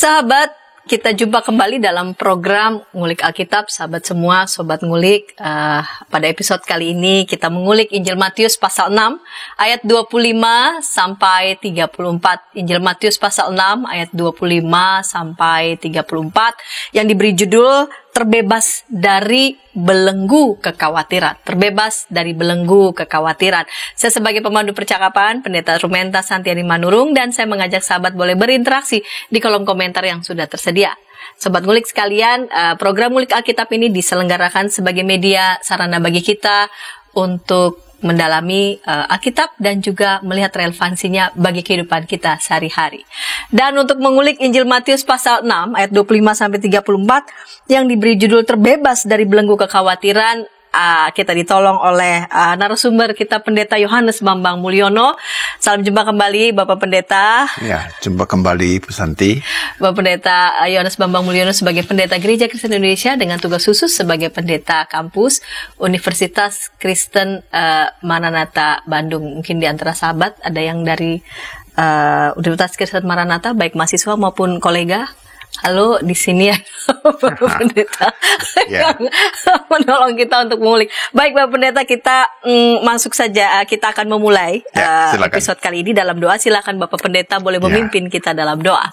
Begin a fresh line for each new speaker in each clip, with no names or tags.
Sahabat, kita jumpa kembali dalam program Ngulik Alkitab, sahabat semua, sobat ngulik. Pada episode kali ini kita mengulik Injil Matius pasal 6 ayat 25 sampai 34. Injil Matius pasal 6 ayat 25 sampai 34 yang diberi judul Terbebas dari Belenggu Kekhawatiran. Terbebas dari belenggu kekhawatiran. Saya sebagai pemandu percakapan, Pendeta Rumenta Santiani Manurung, dan saya mengajak sahabat boleh berinteraksi di kolom komentar yang sudah tersedia. Sobat ngulik sekalian, program Ngulik Alkitab ini diselenggarakan sebagai media sarana bagi kita untuk mendalami Alkitab dan juga melihat relevansinya bagi kehidupan kita sehari-hari. Dan untuk mengulik Injil Matius pasal 6 ayat 25 sampai 34 yang diberi judul Terbebas dari Belenggu Kekhawatiran, kita ditolong oleh narasumber kita, Pendeta Yohanes Bambang Mulyono. Salam jumpa kembali Bapak Pendeta.
Ya, jumpa kembali Bu Santi.
Bapak Pendeta Yohanes Bambang Mulyono sebagai Pendeta Gereja Kristen Indonesia dengan tugas khusus sebagai Pendeta Kampus Universitas Kristen Maranatha Bandung. Mungkin di antara sahabat ada yang dari Universitas Kristen Maranatha, baik mahasiswa maupun kolega. Halo, di sini ya Bapak Pendeta yang menolong kita untuk mengulik. Baik Bapak Pendeta, kita masuk saja. Kita akan memulai episode kali ini dalam doa. Silakan Bapak Pendeta boleh memimpin kita dalam doa.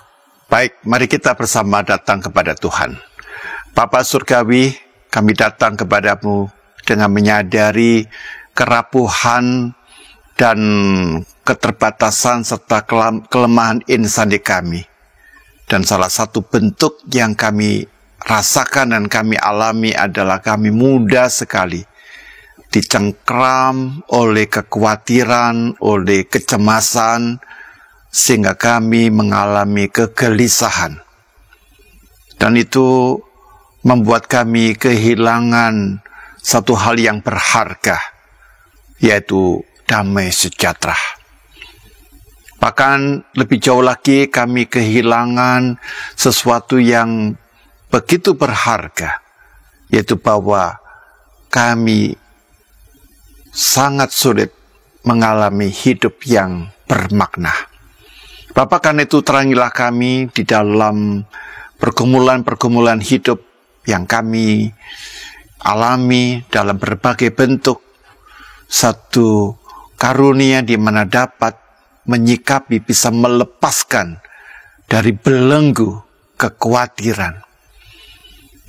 Baik, mari kita bersama datang kepada Tuhan. Bapa Surgawi, kami datang kepadamu dengan menyadari kerapuhan dan keterbatasan serta kelemahan insani kami. Dan salah satu bentuk yang kami rasakan dan kami alami adalah kami mudah sekali dicengkram oleh kekhawatiran, oleh kecemasan, sehingga kami mengalami kegelisahan. Dan itu membuat kami kehilangan satu hal yang berharga, yaitu damai sejahtera. Bahkan lebih jauh lagi kami kehilangan sesuatu yang begitu berharga, yaitu bahwa kami sangat sulit mengalami hidup yang bermakna. Bapa, karena itu terangilah kami di dalam pergumulan-pergumulan hidup yang kami alami dalam berbagai bentuk. Satu karunia di mana dapat menyikapi, bisa melepaskan dari belenggu kekhawatiran.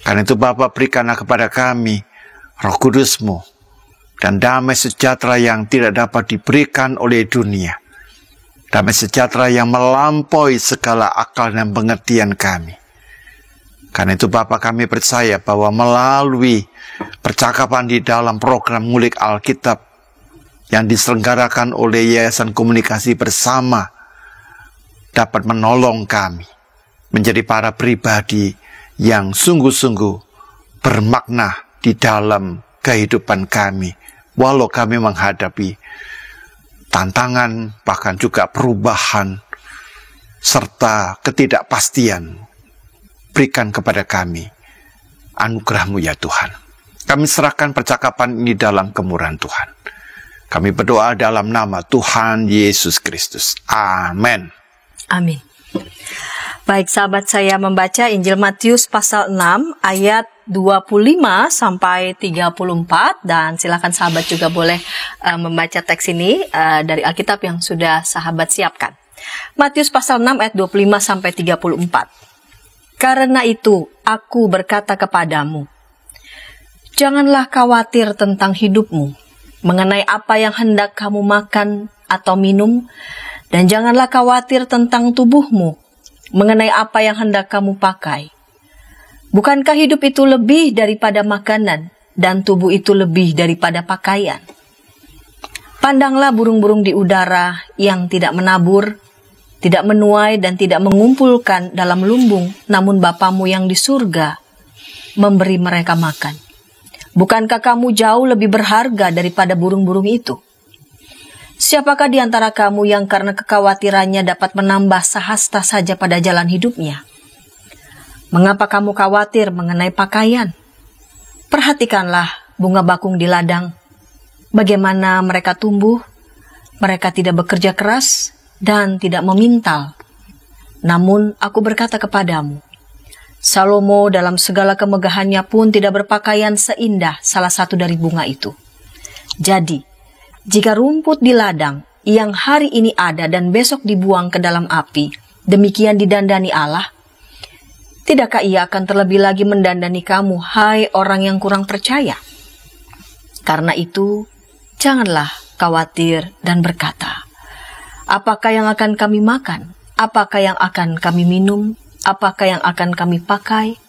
Karena itu Bapa, berikanlah kepada kami Roh Kudus-Mu dan damai sejahtera yang tidak dapat diberikan oleh dunia. Damai sejahtera yang melampaui segala akal dan pengertian kami. Karena itu Bapa, kami percaya bahwa melalui percakapan di dalam program Ngulik Alkitab yang diselenggarakan oleh Yayasan Komunikasi Bersama dapat menolong kami menjadi para pribadi yang sungguh-sungguh bermakna di dalam kehidupan kami, walau kami menghadapi tantangan, bahkan juga perubahan serta ketidakpastian. Berikan kepada kami anugerah-Mu ya Tuhan. Kami serahkan percakapan ini dalam kemurahan Tuhan. Kami berdoa dalam nama Tuhan Yesus Kristus. Amin.
Amin. Baik sahabat, saya membaca Injil Matius pasal 6 ayat 25 sampai 34, dan silakan sahabat juga boleh membaca teks ini dari Alkitab yang sudah sahabat siapkan. Matius pasal 6 ayat 25 sampai 34. Karena itu aku berkata kepadamu, janganlah khawatir tentang hidupmu, mengenai apa yang hendak kamu makan atau minum, dan janganlah khawatir tentang tubuhmu, mengenai apa yang hendak kamu pakai. Bukankah hidup itu lebih daripada makanan, dan tubuh itu lebih daripada pakaian? Pandanglah burung-burung di udara yang tidak menabur, tidak menuai, dan tidak mengumpulkan dalam lumbung, namun Bapamu yang di surga memberi mereka makan. Bukankah kamu jauh lebih berharga daripada burung-burung itu? Siapakah di antara kamu yang karena kekhawatirannya dapat menambah sehasta saja pada jalan hidupnya? Mengapa kamu khawatir mengenai pakaian? Perhatikanlah bunga bakung di ladang. Bagaimana mereka tumbuh? Mereka tidak bekerja keras dan tidak memintal. Namun aku berkata kepadamu, Salomo dalam segala kemegahannya pun tidak berpakaian seindah salah satu dari bunga itu. Jadi, jika rumput di ladang yang hari ini ada dan besok dibuang ke dalam api, demikian didandani Allah, tidakkah ia akan terlebih lagi mendandani kamu, hai orang yang kurang percaya? Karena itu, janganlah khawatir dan berkata, apakah yang akan kami makan? Apakah yang akan kami minum? Apakah yang akan kami pakai?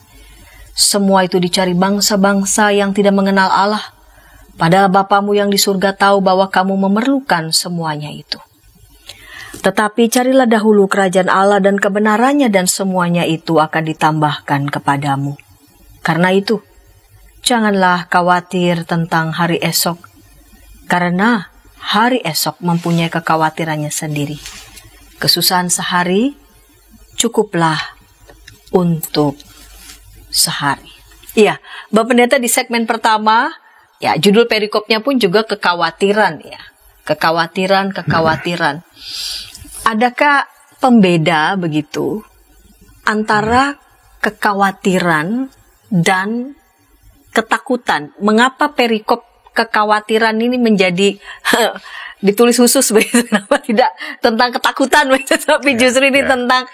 Semua itu dicari bangsa-bangsa yang tidak mengenal Allah. Padahal Bapamu yang di surga tahu bahwa kamu memerlukan semuanya itu. Tetapi carilah dahulu kerajaan Allah dan kebenarannya, dan semuanya itu akan ditambahkan kepadamu. Karena itu, janganlah khawatir tentang hari esok, karena hari esok mempunyai kekhawatirannya sendiri. Kesusahan sehari cukuplah untuk sehari. Iya, Bapak Pendeta, di segmen pertama, ya judul perikopnya pun juga kekhawatiran, ya. Kekhawatiran. Adakah pembeda begitu antara kekhawatiran dan ketakutan? Mengapa perikop kekhawatiran ini menjadi ditulis khusus begitu? Kenapa tidak tentang ketakutan begitu, tapi justru ini tentang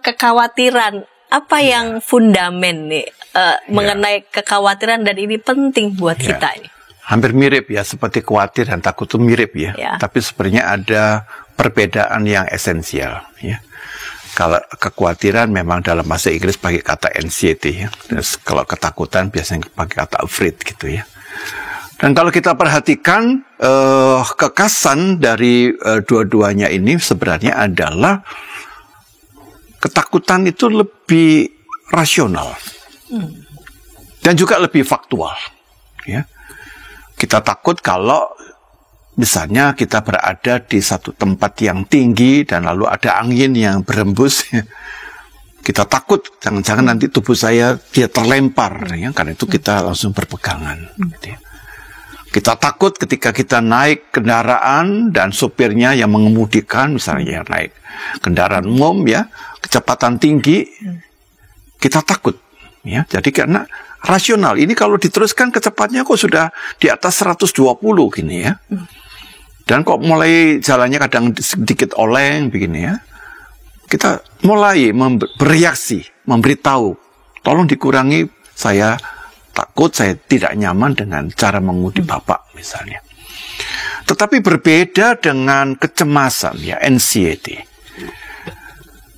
kekhawatiran. Apa yang fundamen nih mengenai kekhawatiran, dan ini penting buat kita ini?
Hampir mirip ya, seperti khawatir dan takut itu mirip ya. Tapi sebenarnya ada perbedaan yang esensial ya. Kalau kekhawatiran memang dalam bahasa Inggris pakai kata anxiety ya. Terus kalau ketakutan biasanya pakai kata afraid gitu ya. Dan kalau kita perhatikan kekasan dari dua-duanya ini sebenarnya adalah ketakutan itu lebih rasional dan juga lebih faktual ya. Kita takut kalau misalnya kita berada di satu tempat yang tinggi dan lalu ada angin yang berembus. Kita takut jangan-jangan nanti tubuh saya dia terlempar ya, karena itu kita langsung berpegangan gitu ya. Kita takut ketika kita naik kendaraan dan sopirnya yang mengemudikan, misalnya naik kendaraan umum ya, kecepatan tinggi, kita takut ya. Jadi karena rasional, ini kalau diteruskan kecepatannya kok sudah di atas 120 gini ya. Dan kok mulai jalannya kadang sedikit oleng begini ya. Kita mulai bereaksi, memberitahu, tolong dikurangi, saya takut, saya tidak nyaman dengan cara mengemudi Bapak misalnya. Tetapi berbeda dengan kecemasan ya, anxiety.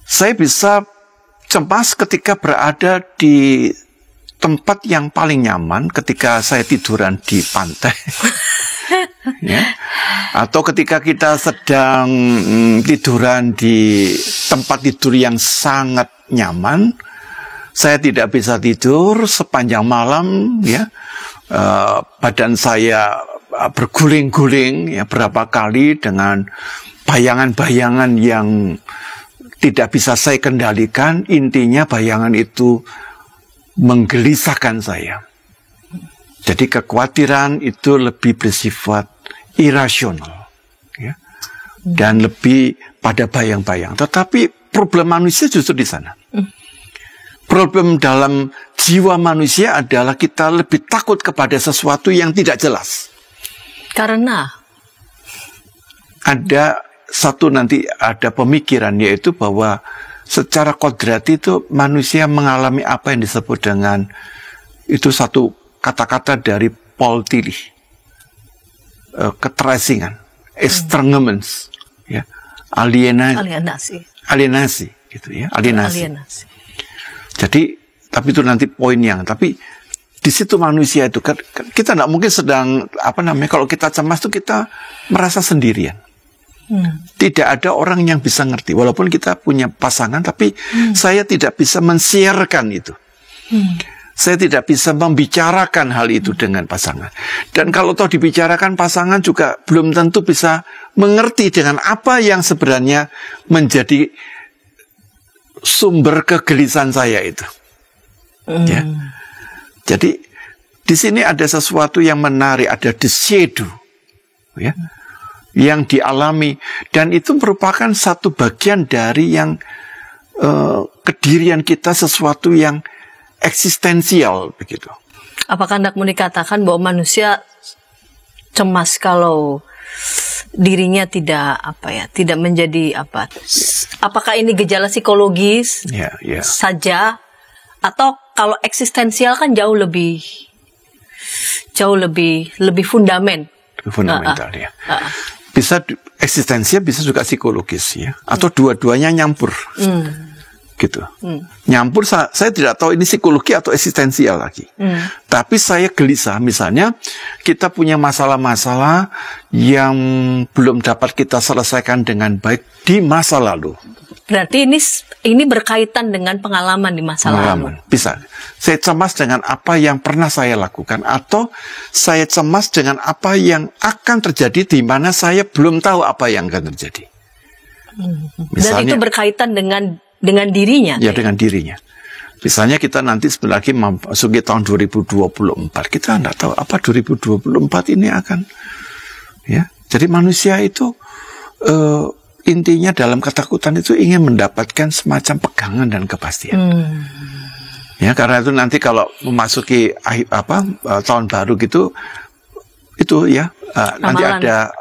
Saya bisa cemas ketika berada di tempat yang paling nyaman, ketika saya tiduran di pantai. Ya. Atau ketika kita sedang tiduran di tempat tidur yang sangat nyaman, saya tidak bisa tidur sepanjang malam ya. Badan saya berguling-guling ya berapa kali dengan bayangan-bayangan yang tidak bisa saya kendalikan. Intinya bayangan itu menggelisahkan saya. Jadi kekhawatiran itu lebih bersifat irasional ya. Dan lebih pada bayang-bayang. Tetapi problem manusia justru di sana. Problem dalam jiwa manusia adalah kita lebih takut kepada sesuatu yang tidak jelas.
Karena
ada pemikiran, yaitu bahwa secara kodrati itu manusia mengalami apa yang disebut dengan, itu satu kata-kata dari Paul Tillich, keteransingan, estrangements, ya, alienasi, gitu ya, alienasi. Jadi, tapi itu nanti poin yang, tapi di situ manusia itu kita tidak mungkin sedang kalau kita cemas itu kita merasa sendirian. Tidak ada orang yang bisa ngerti, walaupun kita punya pasangan, tapi saya tidak bisa men-share-kan itu. Saya tidak bisa membicarakan hal itu dengan pasangan. Dan kalau toh dibicarakan, pasangan juga belum tentu bisa mengerti dengan apa yang sebenarnya menjadi sumber kegelisahan saya itu. Ya. Jadi di sini ada sesuatu yang menarik, ada the shadow, ya, yang dialami, dan itu merupakan satu bagian dari yang kedirian kita, sesuatu yang eksistensial begitu.
Apakah hendak dikatakan bahwa manusia cemas kalau dirinya tidak menjadi apa? Apakah ini gejala psikologis saja, atau kalau eksistensial kan jauh lebih
fundamental ya. Bisa eksistensial, bisa juga psikologis ya, atau dua-duanya nyampur. Gitu. Nyampur, saya tidak tahu ini psikologi atau eksistensial lagi. Tapi saya gelisah, misalnya kita punya masalah-masalah yang belum dapat kita selesaikan dengan baik di masa lalu.
Berarti ini berkaitan dengan pengalaman di masa lalu.
Bisa. Saya cemas dengan apa yang pernah saya lakukan, atau saya cemas dengan apa yang akan terjadi di mana saya belum tahu apa yang akan terjadi.
Misalnya, dan itu berkaitan dengan dirinya.
Ya, dengan dirinya. Misalnya kita nanti sebentar lagi memasuki tahun 2024. Kita tidak tahu apa 2024 ini akan. Ya, jadi manusia itu intinya dalam ketakutan itu ingin mendapatkan semacam pegangan dan kepastian. Ya, karena itu nanti kalau memasuki tahun baru gitu, itu ya nanti ada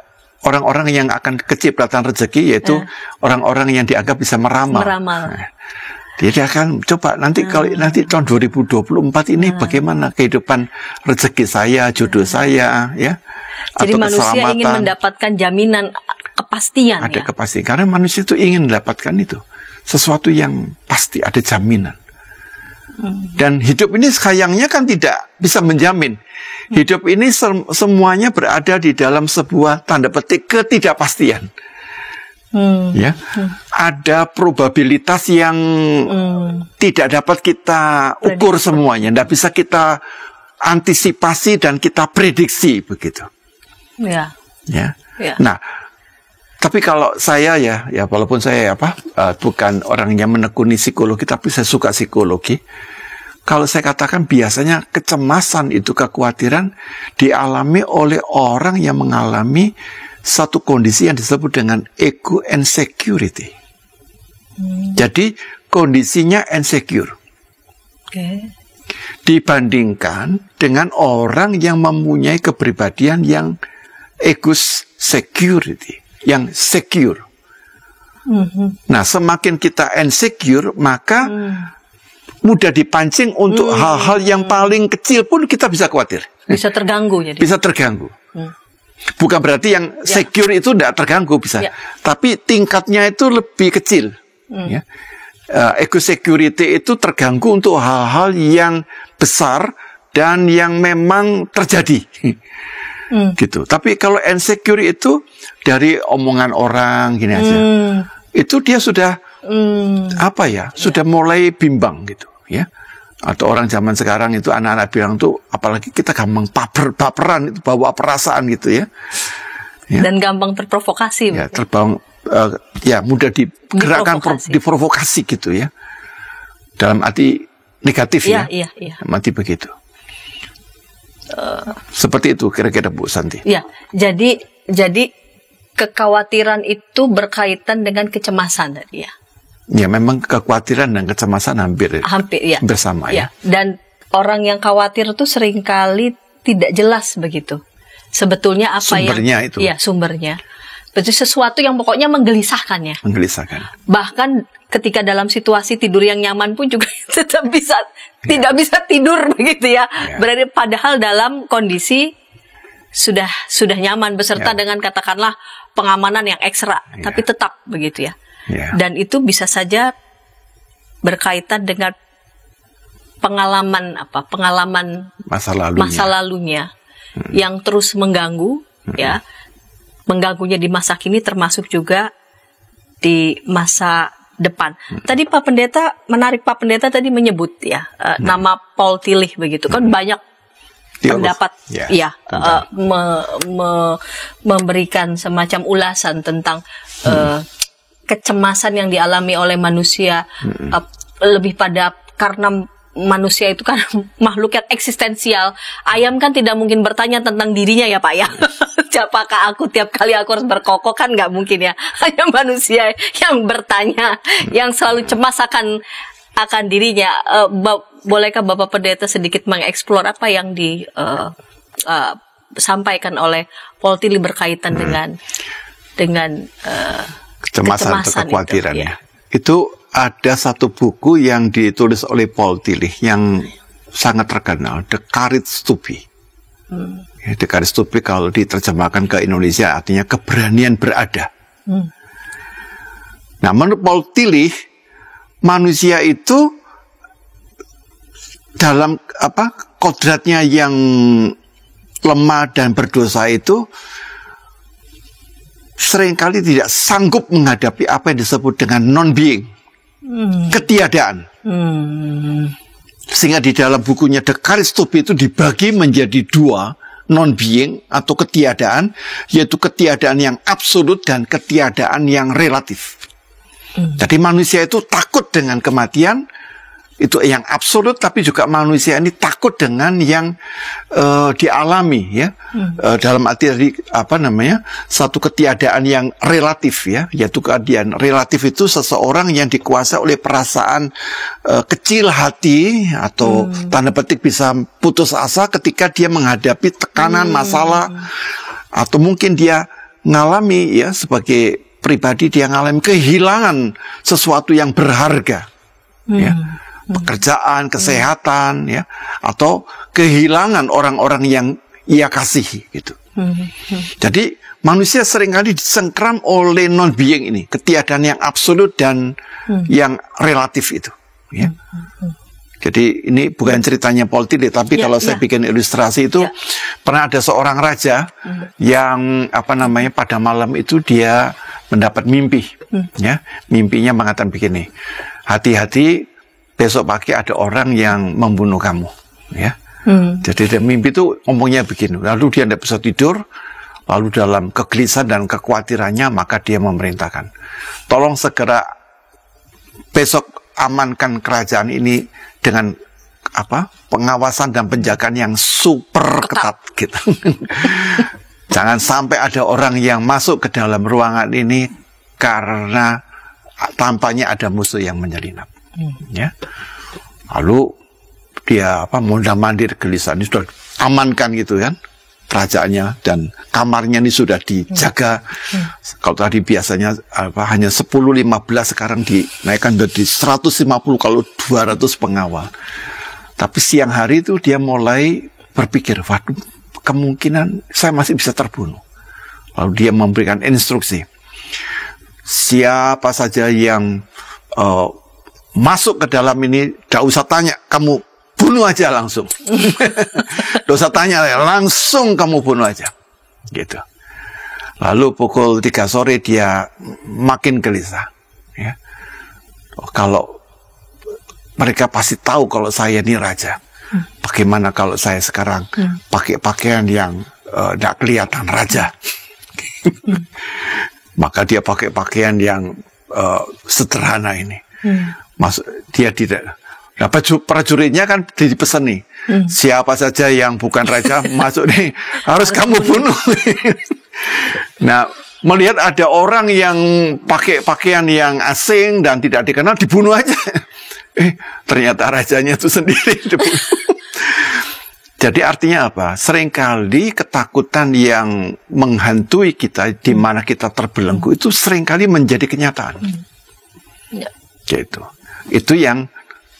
orang-orang yang akan kecipratan rezeki, yaitu orang-orang yang dianggap bisa meramal. Nah, dia akan coba nanti kalau nanti tahun 2024 ini bagaimana kehidupan rezeki saya, jodoh saya, ya.
Jadi atau manusia ingin mendapatkan jaminan kepastian.
Ada kepastian, karena manusia itu ingin mendapatkan itu, sesuatu yang pasti, ada jaminan. Dan hidup ini sayangnya kan tidak bisa menjamin. Hidup ini semuanya berada di dalam sebuah tanda petik ketidakpastian. Ya, ada probabilitas yang tidak dapat kita ukur semuanya, tidak bisa kita antisipasi dan kita prediksi begitu. Ya. Nah, tapi kalau saya ya walaupun saya bukan orang yang menekuni psikologi, tapi saya suka psikologi. Kalau saya katakan biasanya kecemasan itu, kekhawatiran dialami oleh orang yang mengalami satu kondisi yang disebut dengan ego insecurity. Jadi kondisinya insecure. Dibandingkan dengan orang yang mempunyai kepribadian yang ego security, yang secure. Nah, semakin kita insecure, maka mudah dipancing untuk hal-hal yang paling kecil pun kita bisa khawatir.
Bisa terganggu jadi.
Bisa terganggu. Bukan berarti yang secure itu tidak terganggu, bisa. Tapi tingkatnya itu lebih kecil. Ya. Ego security itu terganggu untuk hal-hal yang besar dan yang memang terjadi. Gitu. Tapi kalau insecure itu dari omongan orang gini aja. Itu dia sudah sudah mulai bimbang gitu, ya. Atau orang zaman sekarang itu anak-anak bilang tuh, apalagi kita gampang baperan, itu bawa perasaan gitu ya.
Dan gampang terprovokasi.
Ya, mudah digerakkan, diprovokasi gitu ya. Dalam arti negatif ya. Mati begitu. Seperti itu kira-kira Bu Santi.
Ya, jadi kekhawatiran itu berkaitan dengan kecemasan tadi ya.
Ya, memang kekhawatiran dan kecemasan hampir bersama ya.
Dan orang yang khawatir itu seringkali tidak jelas begitu. Sebetulnya apa
sumbernya
itu. Ya, sumbernya. Berarti sesuatu yang pokoknya menggelisahkan ya. Bahkan ketika dalam situasi tidur yang nyaman pun juga tetap tidak bisa tidur begitu ya. Berarti padahal dalam kondisi sudah nyaman beserta dengan katakanlah pengamanan yang ekstra, tapi tetap begitu ya. Dan itu bisa saja berkaitan dengan pengalaman masa lalunya yang terus mengganggu ya. Menggganggunya di masa kini termasuk juga di masa depan. Tadi Pak Pendeta, menarik Pak Pendeta tadi menyebut ya nama Paul Tillich begitu kan banyak pendapat memberikan semacam ulasan tentang kecemasan yang dialami oleh manusia lebih pada karena manusia itu kan makhluk yang eksistensial. Ayam kan tidak mungkin bertanya tentang dirinya ya Pak ya. Siapakah aku tiap kali aku harus berkokok, kan nggak mungkin ya. Hanya manusia yang bertanya, yang selalu cemas akan dirinya. Bolehkah Bapak Pendeta sedikit mengeksplor apa yang disampaikan oleh Paul Tillich berkaitan dengan
kecemasan atau kekhawatiran
itu,
ya. Itu ada satu buku yang ditulis oleh Paul Tillich yang sangat terkenal, The Courage to Be. Ya, The Courage to Be kalau diterjemahkan ke Indonesia artinya keberanian berada. Nah, menurut Paul Tillich, manusia itu dalam kodratnya yang lemah dan berdosa itu seringkali tidak sanggup menghadapi apa yang disebut dengan non-being, ketiadaan. Sehingga di dalam bukunya The Courage to Be itu dibagi menjadi dua, non-being atau ketiadaan, yaitu ketiadaan yang absolut dan ketiadaan yang relatif. Jadi manusia itu takut dengan kematian, itu yang absolut, tapi juga manusia ini takut dengan yang dialami ya. Dalam arti satu ketiadaan yang relatif ya, yaitu keadaan relatif itu seseorang yang dikuasai oleh perasaan kecil hati atau tanda petik bisa putus asa ketika dia menghadapi tekanan masalah, atau mungkin dia ngalami ya, sebagai pribadi dia ngalami kehilangan sesuatu yang berharga ya. Pekerjaan, kesehatan, ya, atau kehilangan orang-orang yang ia kasihi, gitu. Jadi manusia seringkali disengkram oleh non-being ini, ketiadaan yang absolut dan yang relatif itu. Ya. Jadi ini bukan ceritanya Paul Tillich, tapi kalau saya bikin ilustrasi itu pernah ada seorang raja yang pada malam itu dia mendapat mimpi, ya, mimpinya mengatakan begini, hati-hati. Besok pagi ada orang yang membunuh kamu, ya. Jadi mimpi itu ngomongnya begini. Lalu dia tidak bisa tidur. Lalu dalam kegelisahan dan kekhawatirannya, maka dia memerintahkan, tolong segera besok amankan kerajaan ini dengan pengawasan dan penjagaan yang super ketat, gitu. Jangan sampai ada orang yang masuk ke dalam ruangan ini karena tampaknya ada musuh yang menyelinap. Ya, lalu dia mondar-mandir gelisahan, ini sudah amankan gitu kan kerajaannya, dan kamarnya ini sudah dijaga. Kalau tadi biasanya hanya 10-15, sekarang dinaikkan menjadi 150, kalau 200 pengawal. Tapi siang hari itu dia mulai berpikir, waduh, kemungkinan saya masih bisa terbunuh. Lalu dia memberikan instruksi, siapa saja yang masuk ke dalam ini, tidak usah tanya, kamu bunuh aja langsung. Tidak usah tanya, langsung kamu bunuh aja, gitu. Lalu pukul 3 sore dia makin gelisah, ya. Kalau mereka pasti tahu kalau saya ini raja, bagaimana kalau saya sekarang pakai pakaian yang tidak kelihatan raja? Maka dia pakai pakaian yang sederhana ini. Dia tidak. Nah, prajuritnya kan dipesan nih, siapa saja yang bukan raja masuk nih harus kamu bunuh. Nah, melihat ada orang yang pakai pakaian yang asing dan tidak dikenal, dibunuh aja. Ternyata rajanya itu sendiri dibunuh. Jadi artinya apa? Seringkali ketakutan yang menghantui kita, di mana kita terbelenggu, itu seringkali menjadi kenyataan. Gitu. Itu yang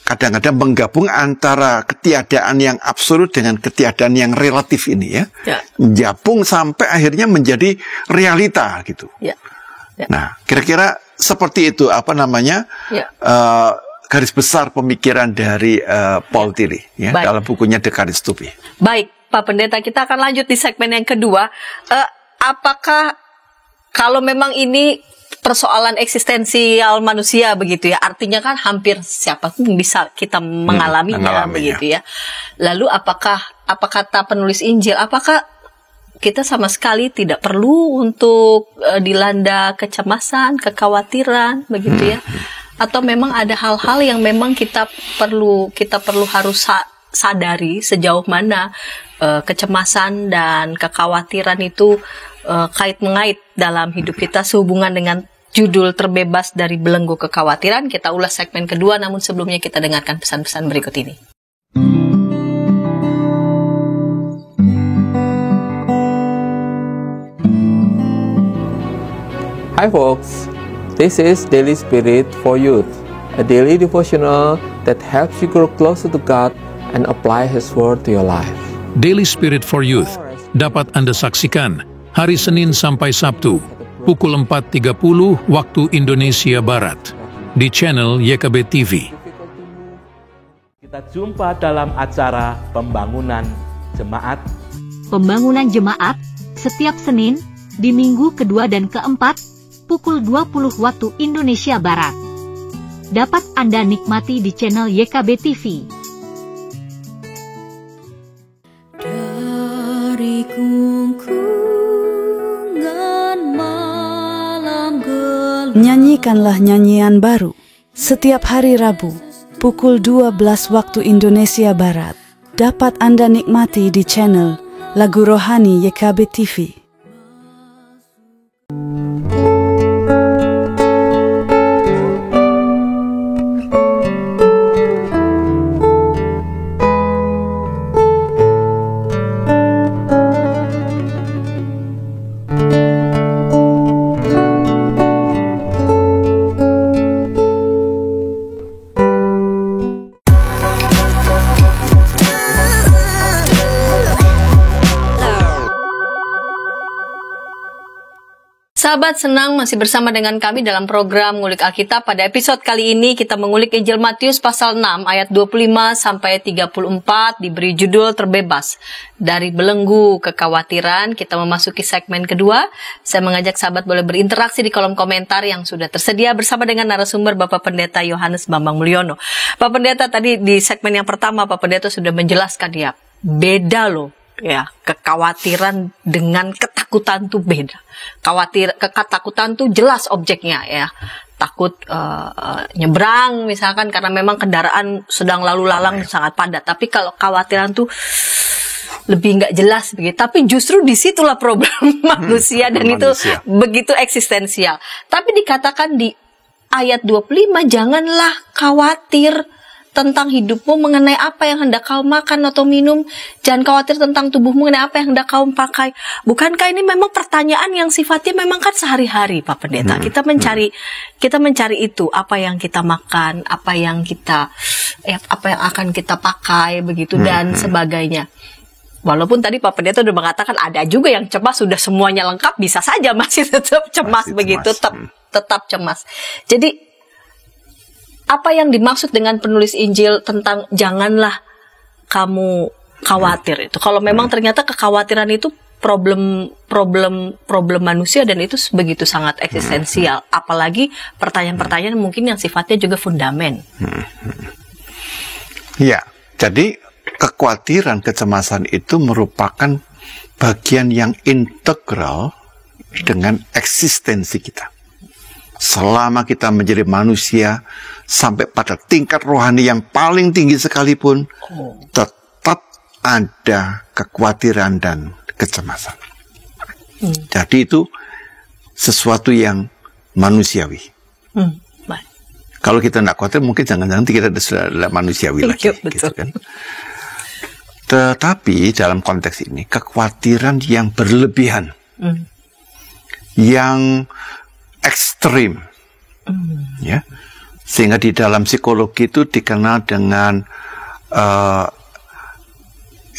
kadang-kadang menggabung antara ketiadaan yang absolut dengan ketiadaan yang relatif ini, ya. Gabung sampai akhirnya menjadi realita, gitu. Nah, kira-kira seperti itu garis besar pemikiran dari Paul Tillich, ya, dalam bukunya The Courage to Be.
Baik, Pak Pendeta, kita akan lanjut di segmen yang kedua. Apakah kalau memang ini persoalan eksistensial manusia begitu ya, artinya kan hampir siapapun bisa kita mengalaminya begitu ya. Lalu apakah apa kata penulis Injil, apakah kita sama sekali tidak perlu untuk dilanda kecemasan, kekhawatiran begitu ya? atau memang ada hal-hal yang memang kita perlu harus sadari sejauh mana kecemasan dan kekhawatiran itu kait-mengait dalam hidup kita sehubungan dengan judul terbebas dari belenggu kekhawatiran. Kita ulas segmen kedua, namun sebelumnya kita dengarkan pesan-pesan berikut ini.
Hi folks, this is Daily Spirit for Youth, a daily devotional that helps you grow closer to God and apply His Word to your life.
Daily Spirit for Youth dapat Anda saksikan hari Senin sampai Sabtu pukul 4.30 waktu Indonesia Barat di channel YKB TV.
Kita jumpa dalam acara Pembangunan Jemaat.
Pembangunan Jemaat setiap Senin di minggu kedua dan keempat pukul 20 waktu Indonesia Barat. Dapat Anda nikmati di channel YKB TV.
Dari gungkungan malam gelap.
Nyanyikanlah nyanyian baru setiap hari Rabu pukul 12 waktu Indonesia Barat. Dapat Anda nikmati di channel Lagu Rohani YKB TV.
Sahabat, senang masih bersama dengan kami dalam program Ngulik Alkitab. Pada episode kali ini kita mengulik Injil Matius pasal 6 ayat 25 sampai 34, diberi judul Terbebas dari Belenggu Kekhawatiran. Kita memasuki segmen kedua. Saya mengajak sahabat boleh berinteraksi di kolom komentar yang sudah tersedia bersama dengan narasumber Bapak Pendeta Yohanes Bambang Mulyono. Pak Pendeta, tadi di segmen yang pertama Pak Pendeta sudah menjelaskan ya, beda loh. Ya, kekhawatiran dengan ketakutan tuh beda. Ketakutan tuh jelas objeknya ya. Takut nyebrang misalkan karena memang kendaraan sedang lalu lalang sangat padat. Tapi kalau kekhawatiran tuh lebih nggak jelas begitu. Tapi justru disitulah problem manusia dan itu begitu eksistensial. Tapi dikatakan di ayat 25, janganlah khawatir tentang hidupmu mengenai apa yang hendak kau makan atau minum. Jangan khawatir tentang tubuhmu mengenai apa yang hendak kau pakai. Bukankah ini memang pertanyaan yang sifatnya memang kan sehari-hari, Pak Pendeta. Kita mencari itu, apa yang kita makan, apa yang akan kita pakai begitu dan sebagainya. Walaupun tadi Pak Pendeta sudah mengatakan ada juga yang cemas sudah semuanya lengkap, bisa saja masih tetap cemas begitu, tetap cemas. Jadi apa yang dimaksud dengan penulis Injil tentang janganlah kamu khawatir itu? Kalau memang ternyata kekhawatiran itu problem manusia dan itu begitu sangat eksistensial, apalagi pertanyaan-pertanyaan mungkin yang sifatnya juga fundamen.
Ya, jadi kekhawatiran, kecemasan itu merupakan bagian yang integral dengan eksistensi kita. Selama kita menjadi manusia sampai pada tingkat rohani yang paling tinggi sekalipun, tetap ada kekhawatiran dan kecemasan. Jadi itu sesuatu yang manusiawi. Kalau kita tidak khawatir, mungkin jangan-jangan kita sudah manusiawi lagi. Gitu kan. Tetapi dalam konteks ini, kekhawatiran yang berlebihan, yang ekstrim, ya, sehingga di dalam psikologi itu dikenal dengan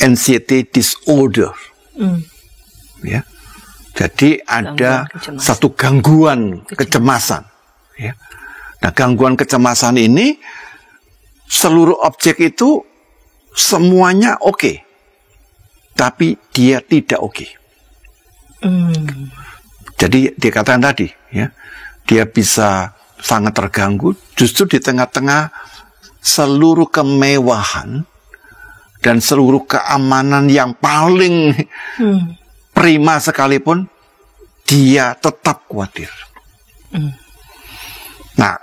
anxiety disorder, ya. Jadi ada satu gangguan kecemasan, ya. Nah, gangguan kecemasan ini seluruh objek itu semuanya oke, tapi dia tidak oke. Jadi dikatakan tadi, ya, dia bisa sangat terganggu justru di tengah-tengah seluruh kemewahan dan seluruh keamanan yang paling prima sekalipun, dia tetap khawatir. Nah,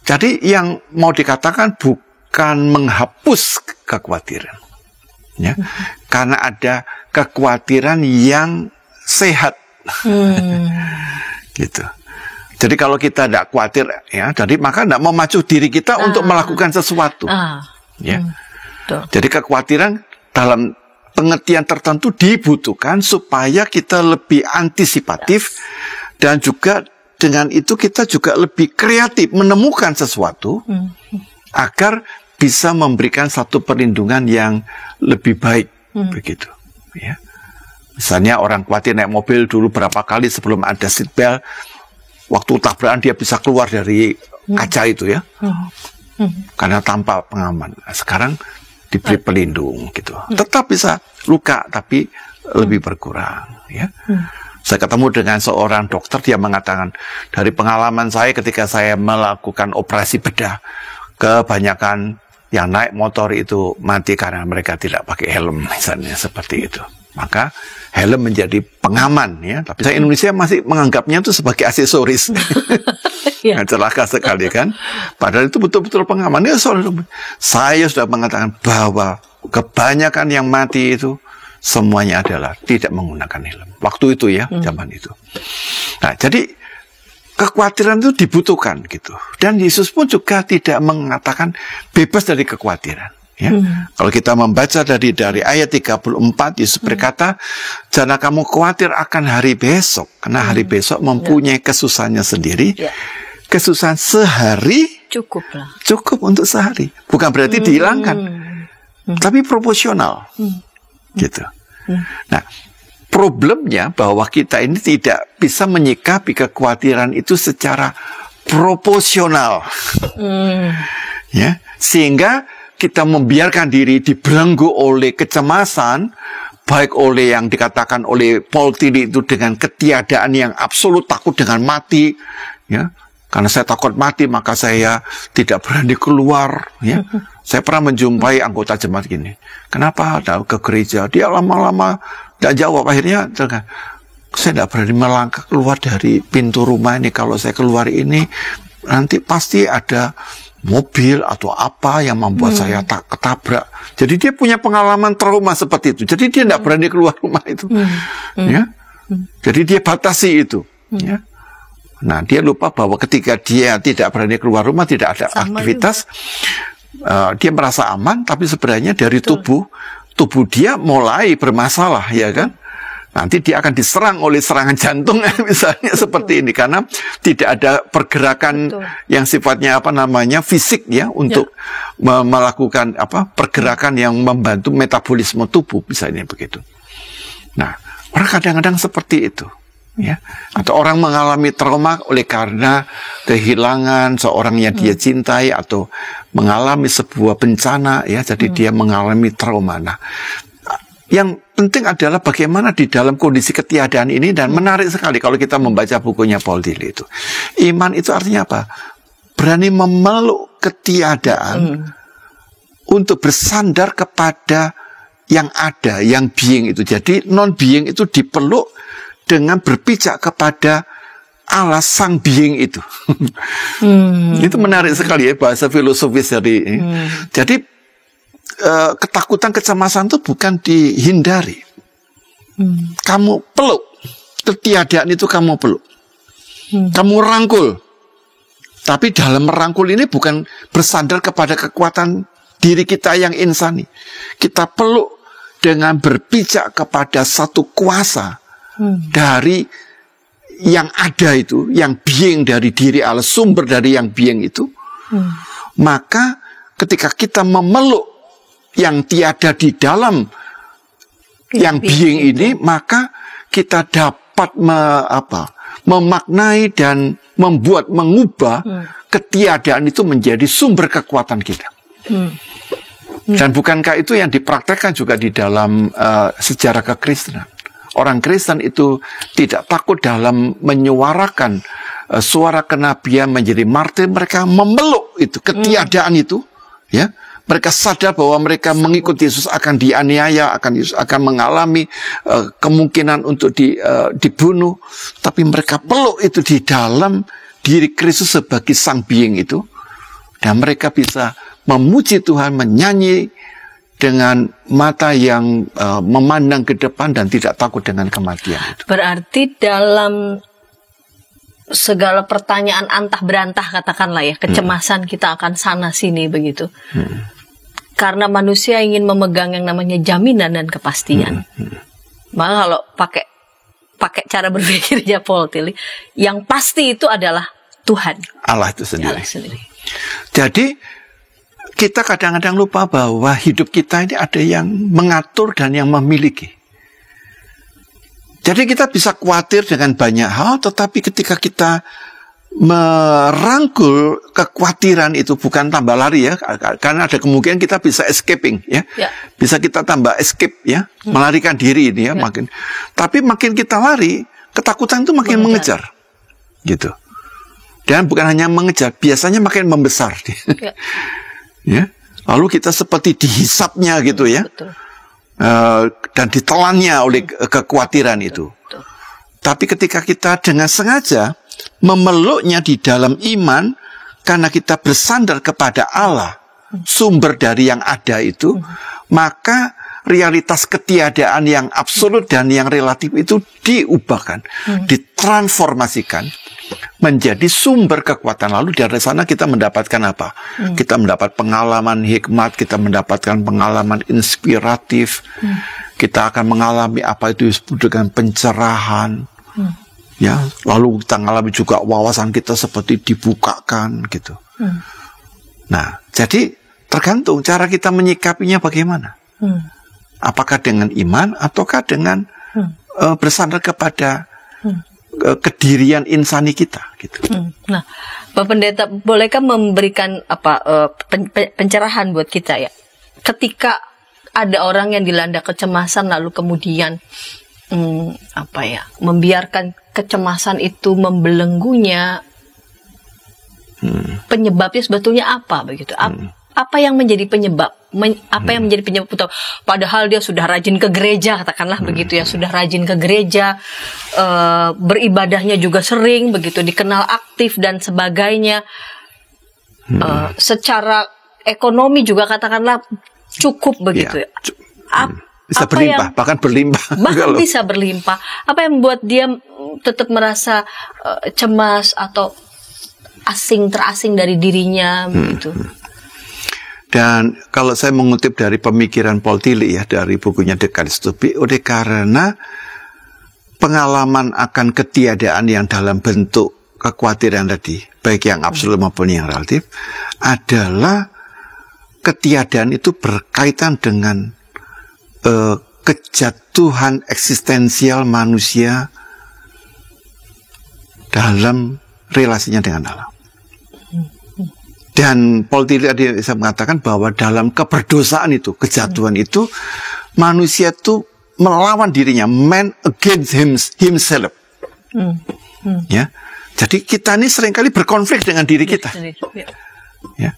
Jadi yang mau dikatakan bukan menghapus kekhawatiran, ya, karena ada kekhawatiran yang sehat, gitu. Jadi kalau kita tidak khawatir, ya, jadi maka tidak memacu diri kita untuk melakukan sesuatu, ya. Jadi kekhawatiran dalam pengertian tertentu dibutuhkan supaya kita lebih antisipatif dan juga dengan itu kita juga lebih kreatif menemukan sesuatu agar bisa memberikan satu perlindungan yang lebih baik, begitu, ya. Misalnya orang khawatir naik mobil dulu berapa kali sebelum ada seatbelt, waktu tabrakan dia bisa keluar dari kaca itu, ya, karena tanpa pengaman. Nah, sekarang diberi pelindung, gitu. Tetap bisa luka tapi lebih berkurang, ya. Saya ketemu dengan seorang dokter, dia mengatakan, dari pengalaman saya ketika saya melakukan operasi bedah, kebanyakan yang naik motor itu mati karena mereka tidak pakai helm, misalnya seperti itu. Maka helm menjadi pengaman, ya. Tapi saya Indonesia masih menganggapnya itu sebagai aksesoris. Celaka sekali kan. Padahal itu betul-betul pengaman. Ya, saya sudah mengatakan bahwa kebanyakan yang mati itu semuanya adalah tidak menggunakan helm. Waktu itu, ya, zaman itu. Nah, jadi kekhawatiran itu dibutuhkan, gitu. Dan Yesus pun juga tidak mengatakan bebas dari kekhawatiran. Ya. Kalau kita membaca dari ayat 34, Yesus berkata, jangan kamu khawatir akan hari besok, karena hari besok mempunyai kesusahannya sendiri. Kesusahan sehari cukup untuk sehari. Bukan berarti dihilangkan, tapi proporsional, gitu. Nah, problemnya bahwa kita ini tidak bisa menyikapi kekhawatiran itu secara proporsional, ya, sehingga kita membiarkan diri dibelenggu oleh kecemasan, baik oleh yang dikatakan oleh Paul Tillich itu dengan ketiadaan yang absolut, takut dengan mati, ya. Karena saya takut mati, maka saya tidak berani keluar, ya. Saya pernah menjumpai anggota jemaat gini, kenapa ada ke gereja? Dia lama-lama tidak jawab, akhirnya saya tidak berani melangkah keluar dari pintu rumah ini. Kalau saya keluar ini, nanti pasti ada mobil atau apa yang membuat saya tak ketabrak. Jadi dia punya pengalaman trauma seperti itu. Jadi dia tidak berani keluar rumah itu, ya. Jadi dia batasi itu, ya. Nah, dia lupa bahwa ketika dia tidak berani keluar rumah, tidak ada aktivitas, dia merasa aman, tapi sebenarnya dari tubuh dia mulai bermasalah, ya kan? Nanti dia akan diserang oleh serangan jantung, misalnya seperti ini, karena tidak ada pergerakan yang sifatnya fisik, ya, untuk melakukan pergerakan yang membantu metabolisme tubuh, misalnya begitu. Nah, orang kadang-kadang seperti itu, ya. Atau orang mengalami trauma oleh karena kehilangan seorang yang dia cintai atau mengalami sebuah bencana, ya, jadi dia mengalami trauma. Nah, yang penting adalah bagaimana di dalam kondisi ketiadaan ini, dan menarik sekali kalau kita membaca bukunya Paul Tillich itu. Iman itu artinya apa? Berani memeluk ketiadaan untuk bersandar kepada yang ada, yang being itu. Jadi non-being itu dipeluk dengan berpijak kepada Allah sang being itu. Itu menarik sekali, ya, bahasa filosofis dari ini. Jadi ketakutan, kecemasan itu bukan dihindari. Kamu peluk ketiadaan itu, kamu peluk, kamu rangkul. Tapi dalam merangkul ini bukan bersandar kepada kekuatan diri kita yang insani. Kita peluk dengan berpijak kepada satu kuasa dari yang ada itu, yang being dari diri Allah, sumber dari yang being itu. Maka ketika kita memeluk yang tiada di dalam yang being ini, maka kita dapat memaknai dan mengubah ketiadaan itu menjadi sumber kekuatan kita. Dan bukankah itu yang dipraktekkan juga di dalam sejarah kekristenan? Orang Kristen itu tidak takut dalam menyuarakan suara kenabian, menjadi martir. Mereka memeluk itu ketiadaan itu, ya. Mereka sadar bahwa mereka mengikuti Yesus akan dianiaya, akan mengalami kemungkinan untuk dibunuh. Tapi mereka peluk itu di dalam diri Kristus sebagai sang being itu. dan mereka bisa memuji Tuhan, menyanyi dengan mata yang memandang ke depan dan tidak takut dengan kematian itu.
Berarti dalam segala pertanyaan antah berantah, katakanlah ya, kecemasan kita akan sana sini begitu. Karena manusia ingin memegang yang namanya jaminan dan kepastian. Maka kalau pakai cara berpikirnya Paul Tillich, yang pasti itu adalah Tuhan.
Allah itu sendiri.
Allah sendiri.
Jadi kita kadang-kadang lupa bahwa hidup kita ini ada yang mengatur dan yang memiliki. Jadi kita bisa khawatir dengan banyak hal, tetapi ketika kita merangkul kekhawatiran itu, bukan tambah lari ya, karena ada kemungkinan kita bisa escaping ya. Bisa kita tambah escape ya, melarikan diri ini ya, makin. Tapi makin kita lari, ketakutan itu makin mengejar. Gitu. Dan bukan hanya mengejar, biasanya makin membesar. Ya. Lalu kita seperti dihisapnya gitu ya. Dan ditelannya oleh kekhawatiran itu. Tapi ketika kita dengan sengaja memeluknya di dalam iman, karena kita bersandar kepada Allah, sumber dari yang ada itu, maka realitas ketiadaan yang absolut dan yang relatif itu diubahkan, ditransformasikan menjadi sumber kekuatan. Lalu dari sana kita mendapatkan apa? Kita mendapat pengalaman hikmat, kita mendapatkan pengalaman inspiratif, kita akan mengalami apa itu disebut dengan pencerahan. Ya, lalu kita mengalami juga wawasan kita seperti dibukakan gitu. Nah, jadi tergantung cara kita menyikapinya bagaimana. Apakah dengan iman ataukah dengan bersandar kepada kedirian insani kita gitu.
Nah, Pak Pendeta, bolehkah memberikan pencerahan buat kita ya? Ketika ada orang yang dilanda kecemasan lalu kemudian membiarkan kecemasan itu membelenggunya, penyebabnya sebetulnya apa begitu? Apa yang menjadi penyebab? Apa yang menjadi penyebab? Padahal dia sudah rajin ke gereja, katakanlah begitu ya, sudah rajin ke gereja, beribadahnya juga sering begitu, dikenal aktif dan sebagainya. Secara ekonomi juga katakanlah cukup begitu ya.
Bisa berlimpah, bahkan berlimpah.
Bahkan bisa berlimpah. Apa yang membuat dia tetap merasa cemas atau terasing dari dirinya begitu?
Dan kalau saya mengutip dari pemikiran Paul Tillich ya, dari bukunya The Courage to Be, oleh karena pengalaman akan ketiadaan yang dalam bentuk kekhawatiran tadi, baik yang absolut maupun yang relatif, adalah ketiadaan itu berkaitan dengan kejatuhan eksistensial manusia dalam relasinya dengan Allah. Dan Paul Tillich bisa mengatakan bahwa dalam keberdosaan itu, kejatuhan itu, manusia itu melawan dirinya, man against himself. Ya, jadi kita ini seringkali berkonflik dengan diri kita. Ya,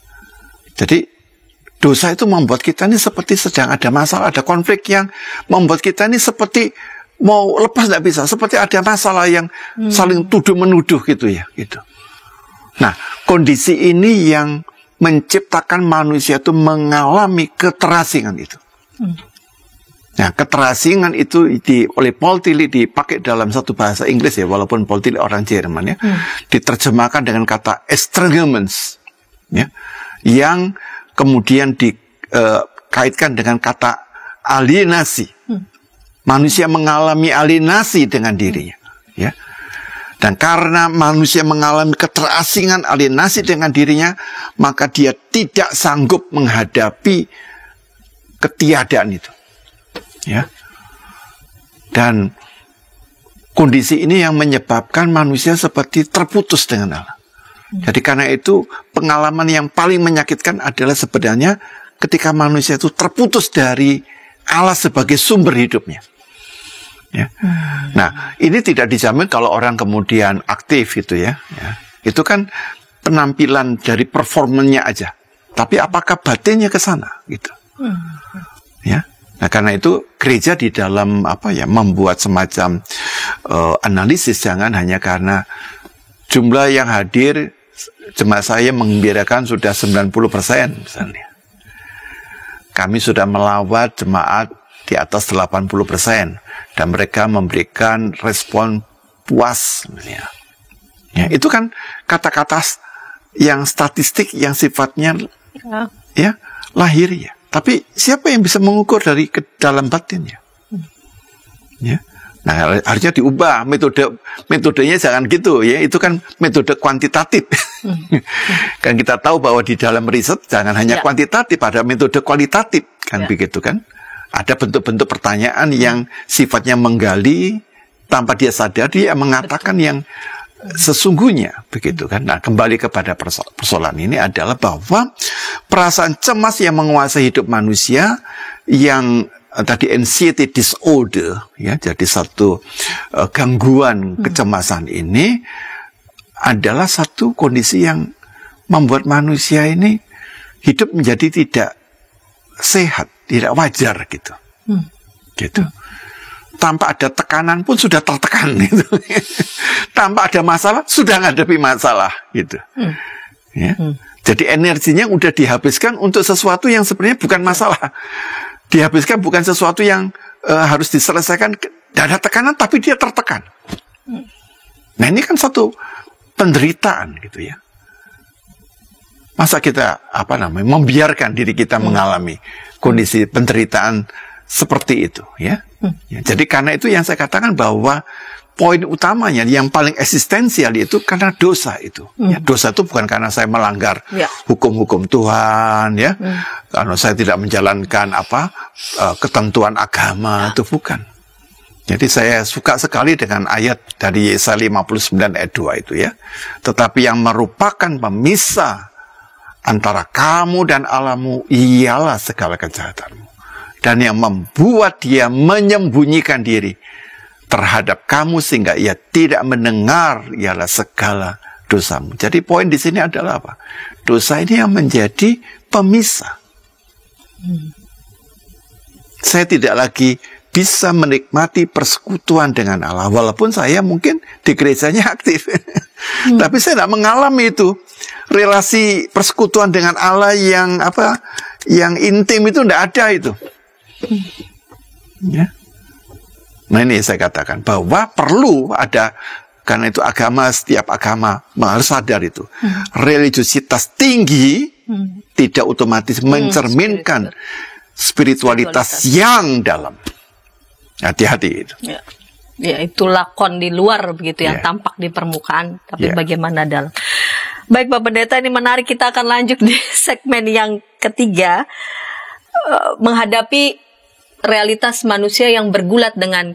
jadi dosa itu membuat kita ini seperti sedang ada masalah, ada konflik yang membuat kita ini seperti mau lepas tidak bisa, seperti ada masalah yang saling tuduh-menuduh gitu ya, gitu. Nah, kondisi ini yang menciptakan manusia itu mengalami keterasingan itu. Nah, keterasingan itu oleh Paul Tillich dipakai dalam satu bahasa Inggris ya, walaupun Paul Tillich orang Jerman ya, diterjemahkan dengan kata estrangement, ya, yang kemudian dikaitkan dengan kata alienasi. Manusia mengalami alienasi dengan dirinya, ya. Dan karena manusia mengalami keterasingan, alienasi dengan dirinya, maka dia tidak sanggup menghadapi ketiadaan itu. Ya. Dan kondisi ini yang menyebabkan manusia seperti terputus dengan Allah. Jadi karena itu pengalaman yang paling menyakitkan adalah sebenarnya ketika manusia itu terputus dari Allah sebagai sumber hidupnya. Ya. Nah, ini tidak dijamin kalau orang kemudian aktif gitu ya. Itu kan penampilan dari performanya aja. Tapi apakah batinnya ke sana gitu? Ya. Nah, karena itu gereja di dalam membuat semacam analisis, jangan hanya karena jumlah yang hadir jemaat saya menggembirakan sudah 90% misalnya. Kami sudah melawat jemaat di atas 80% dan mereka memberikan respon puas misalnya. Ya, itu kan kata-kata yang statistik yang sifatnya ya lahiriah. Tapi siapa yang bisa mengukur dari ke dalam batinnya? Ya. Nah, harusnya diubah metodenya jangan gitu ya. Itu kan metode kuantitatif. Kan kita tahu bahwa di dalam riset jangan hanya kuantitatif, ada metode kualitatif kan begitu kan? Ada bentuk-bentuk pertanyaan yang sifatnya menggali tanpa dia sadar dia mengatakan yang sesungguhnya begitu kan. Nah, kembali kepada persoalan ini adalah bahwa perasaan cemas yang menguasai hidup manusia yang tadi anxiety disorder ya, jadi satu gangguan kecemasan ini adalah satu kondisi yang membuat manusia ini hidup menjadi tidak sehat, tidak wajar gitu. Gitu. Tanpa ada tekanan pun sudah tertekan gitu. Tanpa ada masalah sudah menghadapi masalah gitu. Ya. Jadi energinya udah dihabiskan untuk sesuatu yang sebenarnya bukan masalah. Dihabiskan bukan sesuatu yang harus diselesaikan. Tidak ada tekanan tapi dia tertekan. Nah, ini kan satu penderitaan gitu ya. Masa kita membiarkan diri kita mengalami kondisi penderitaan seperti itu ya. Ya, jadi karena itu yang saya katakan bahwa poin utamanya yang paling eksistensial itu karena dosa itu. Ya, dosa itu bukan karena saya melanggar hukum-hukum Tuhan ya. Karena saya tidak menjalankan ketentuan agama itu bukan. Jadi saya suka sekali dengan ayat dari Yesaya 59 ayat 2 itu ya. Tetapi yang merupakan pemisah antara kamu dan Allahmu ialah segala kejahatanmu. Dan yang membuat dia menyembunyikan diri terhadap kamu sehingga ia tidak mendengar ialah segala dosamu. Jadi poin di sini adalah apa? Dosa ini yang menjadi pemisah. Saya tidak lagi bisa menikmati persekutuan dengan Allah. Walaupun saya mungkin di gerejanya aktif. Tapi saya tidak mengalami itu. Relasi persekutuan dengan Allah yang yang intim itu tidak ada itu. Ya. Nah, ini saya katakan bahwa perlu ada, karena itu setiap agama harus sadar itu. Religiositas tinggi tidak otomatis mencerminkan spiritualitas yang dalam. Hati-hati itu.
Ya, itu lakon di luar begitu yang tampak di permukaan, tapi bagaimana dalam. Baik Pak Pendeta, ini menarik, kita akan lanjut di segmen yang ketiga, menghadapi realitas manusia yang bergulat dengan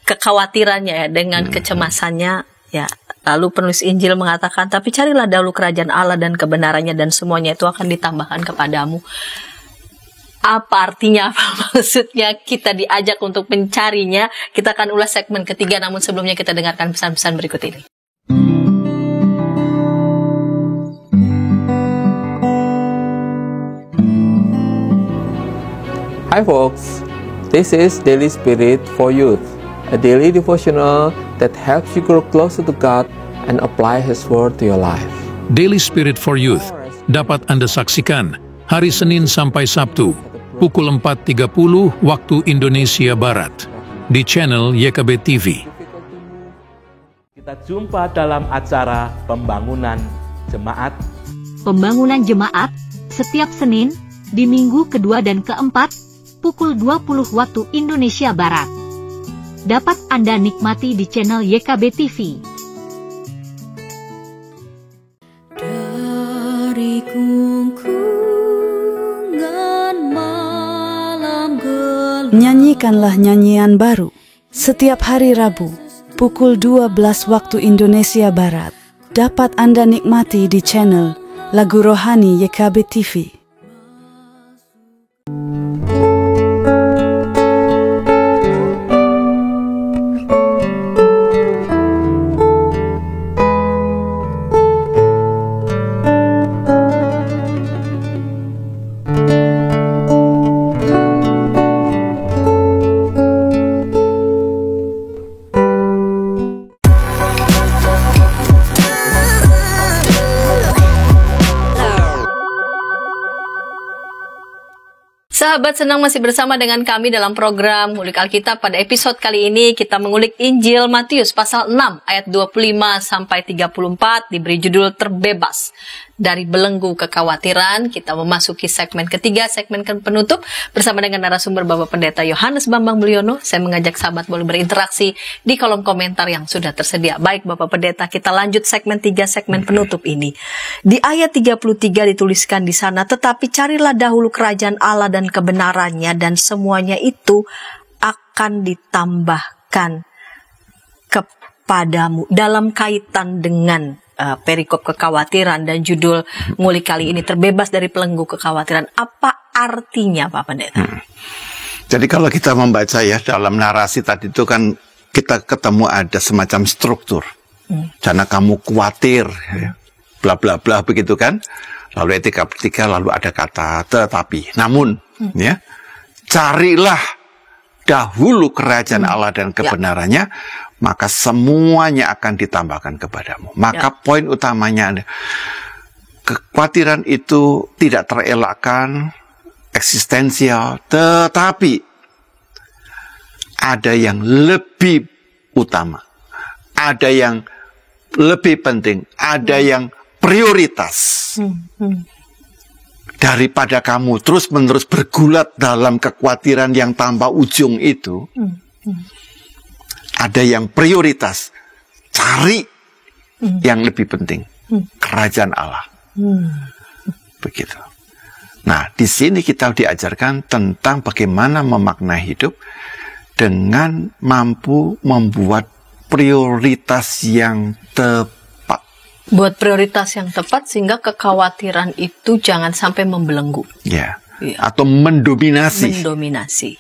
kekhawatirannya ya, dengan kecemasannya ya. Lalu penulis Injil mengatakan, tapi carilah dahulu kerajaan Allah dan kebenarannya dan semuanya itu akan ditambahkan kepadamu. Apa artinya, apa maksudnya kita diajak untuk mencarinya? Kita akan ulas segmen ketiga, namun sebelumnya kita dengarkan pesan-pesan berikut ini.
Hi folks, this is Daily Spirit for Youth, a daily devotional that helps you grow closer to God and apply His Word to your life.
Daily Spirit for Youth dapat Anda saksikan hari Senin sampai Sabtu, pukul 4.30 waktu Indonesia Barat, di channel YKB TV.
Kita jumpa dalam acara Pembangunan Jemaat.
Pembangunan Jemaat, setiap Senin, di minggu kedua dan keempat, pukul 20 waktu Indonesia Barat. Dapat Anda nikmati di channel YKB TV.
Dari gungkungan malam gelap,
Nyanyikanlah nyanyian baru setiap hari Rabu pukul 12 waktu Indonesia Barat. Dapat Anda nikmati di channel Lagu Rohani YKB TV.
sahabat, senang masih bersama dengan kami dalam program Ngulik Alkitab. Pada episode kali ini kita mengulik Injil Matius pasal 6 ayat 25 sampai 34, diberi judul Terbebas dari Belenggu Kekhawatiran. Kita memasuki segmen ketiga, segmen penutup bersama dengan narasumber Bapak Pendeta Yohanes Bambang Mulyono. Saya mengajak sahabat boleh berinteraksi di kolom komentar yang sudah tersedia. Baik Bapak Pendeta, kita lanjut segmen 3, segmen penutup ini. Di ayat 33 dituliskan di sana, tetapi carilah dahulu kerajaan Allah dan kebenarannya, dan semuanya itu akan ditambahkan kepadamu. Dalam kaitan dengan perikop kekhawatiran dan judul ngulik kali ini, terbebas dari belenggu kekhawatiran, apa artinya Pak Pendeta?
Jadi kalau kita membaca ya dalam narasi tadi itu kan kita ketemu ada semacam struktur. Jangan kamu khawatir, bla bla bla begitu kan. Lalu ayat 33 lalu ada kata tetapi, namun ya, carilah dahulu kerajaan Allah dan kebenarannya, maka semuanya akan ditambahkan kepadamu. Maka poin utamanya ada, kekhawatiran itu tidak terelakkan, eksistensial, tetapi ada yang lebih utama, ada yang lebih penting, ada yang prioritas daripada kamu terus-menerus bergulat dalam kekhawatiran yang tanpa ujung itu. Ada yang prioritas, cari yang lebih penting, kerajaan Allah. Begitu. Nah, di sini kita diajarkan tentang bagaimana memaknai hidup dengan mampu membuat prioritas yang tepat.
Buat prioritas yang tepat sehingga kekhawatiran itu jangan sampai membelenggu.
Ya. Atau mendominasi.
Mendominasi.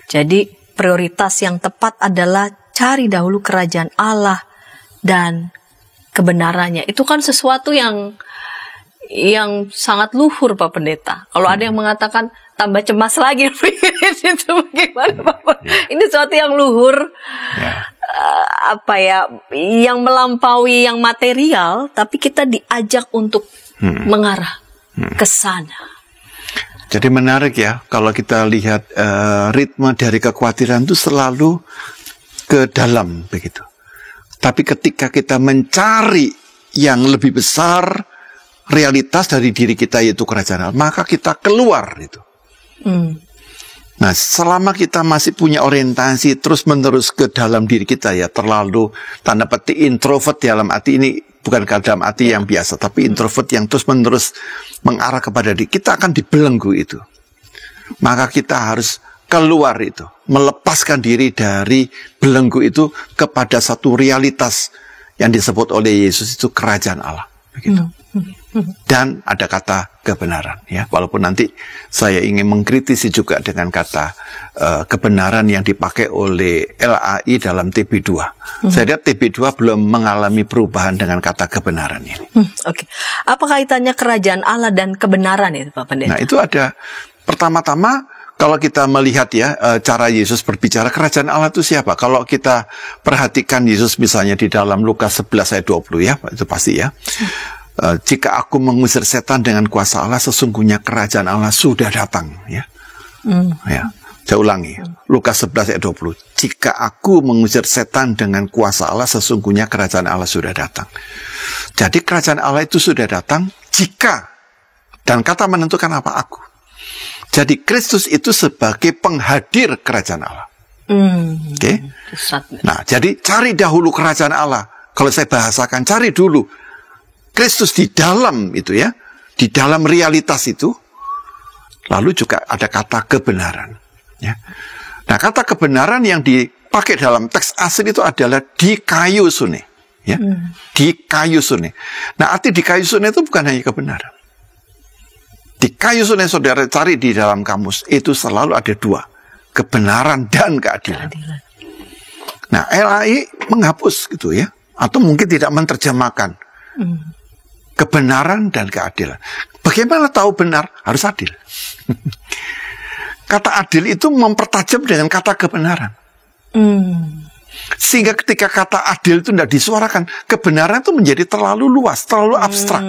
Jadi prioritas yang tepat adalah cari dahulu kerajaan Allah dan kebenarannya. Itu kan sesuatu yang sangat luhur Pak Pendeta. Kalau ada yang mengatakan tambah cemas lagi, itu bagaimana Bapak? Ini sesuatu yang luhur. Yang melampaui yang material, tapi kita diajak untuk mengarah ke sana.
Jadi menarik ya, kalau kita lihat ritme dari kekhawatiran itu selalu ke dalam begitu. Tapi ketika kita mencari yang lebih besar, realitas dari diri kita yaitu kerajaan Allah, maka kita keluar itu. Nah, selama kita masih punya orientasi terus-menerus ke dalam diri kita ya, terlalu tanda petik introvert dalam arti ini, bukan dalam arti yang biasa, tapi introvert yang terus-menerus mengarah kepada diri, kita akan dibelenggu itu. Maka kita harus keluar itu, melepaskan diri dari belenggu itu kepada satu realitas yang disebut oleh Yesus itu kerajaan Allah. Begitu. Dan ada kata kebenaran ya, walaupun nanti saya ingin mengkritisi juga dengan kata kebenaran yang dipakai oleh LAI dalam TB2. Saya lihat TB2 belum mengalami perubahan dengan kata kebenaran ini.
Oke. Apa kaitannya kerajaan Allah dan kebenaran itu Pak Pendeta?
Nah, itu ada pertama-tama kalau kita melihat ya cara Yesus berbicara kerajaan Allah itu siapa? Kalau kita perhatikan Yesus misalnya di dalam Lukas 11 ayat 20 ya, itu pasti ya. Jika aku mengusir setan dengan kuasa Allah, sesungguhnya kerajaan Allah sudah datang ya. Ya, saya ulangi. Lukas 11 ayat 20. Jika aku mengusir setan dengan kuasa Allah, sesungguhnya kerajaan Allah sudah datang. Jadi kerajaan Allah itu sudah datang jika, dan kata menentukan apa? Aku. Jadi Kristus itu sebagai penghadir kerajaan Allah. Oke. Nah, jadi cari dahulu kerajaan Allah. Kalau saya bahasakan, cari dulu Kristus di dalam itu ya, di dalam realitas itu. Lalu juga ada kata kebenaran ya. Nah, kata kebenaran yang dipakai dalam teks asli itu adalah di kayu sune ya. Di kayu sune. Nah, arti di kayu sune itu bukan hanya kebenaran. Di kayu sune saudara cari di dalam kamus itu selalu ada dua, kebenaran dan keadilan. Nah, LAI menghapus gitu ya, atau mungkin tidak menerjemahkan kebenaran dan keadilan. Bagaimana tahu benar? Harus adil. Kata adil itu mempertajam dengan kata kebenaran. Sehingga ketika kata adil itu tidak disuarakan, kebenaran itu menjadi terlalu luas, terlalu abstrak.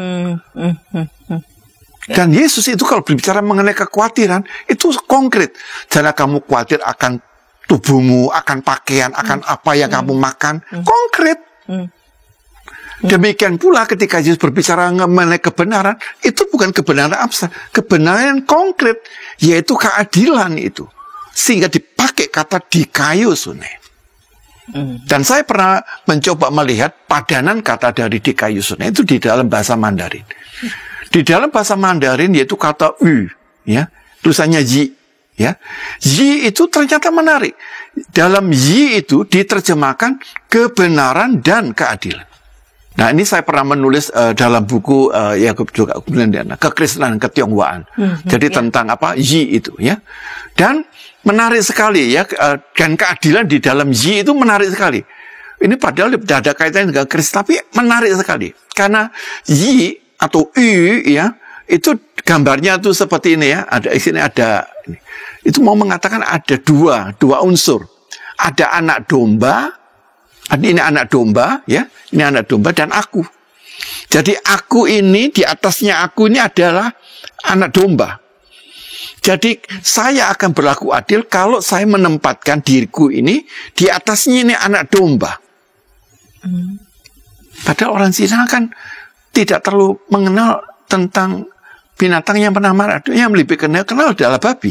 Dan Yesus itu kalau berbicara mengenai kekhawatiran, itu konkret. Jangan kamu khawatir akan tubuhmu, akan pakaian, akan apa yang kamu makan. Konkret. Demikian pula ketika Yesus berbicara mengenai kebenaran, itu bukan kebenaran abstrak, kebenaran konkret, yaitu keadilan itu. Sehingga dipakai kata dikaiosune. Dan saya pernah mencoba melihat padanan kata dari dikaiosune itu di dalam bahasa Mandarin. Di dalam bahasa Mandarin yaitu kata u, ya, tulisannya yi, ya. Yi itu ternyata menarik. Dalam yi itu diterjemahkan kebenaran dan keadilan. Nah, ini saya pernah menulis dalam buku Yakub juga Kekristenan Ketionghoaan. Jadi tentang apa? Yi itu, ya. Dan menarik sekali, ya, dan keadilan di dalam yi itu menarik sekali. Ini padahal tidak ada kaitannya dengan Kristus, tapi menarik sekali. Karena yi atau u, ya, itu gambarnya tuh seperti ini, ya. Ada di sini ada ini. Itu mau mengatakan ada dua unsur. Ada anak domba, ini anak domba, ya. Ini anak domba dan aku. Jadi aku ini di atasnya aku ini adalah anak domba. Jadi saya akan berlaku adil kalau saya menempatkan diriku ini di atasnya ini anak domba. Padahal orang Cina kan tidak terlalu mengenal tentang binatang yang pernah marah. Yang lebih kenal adalah babi.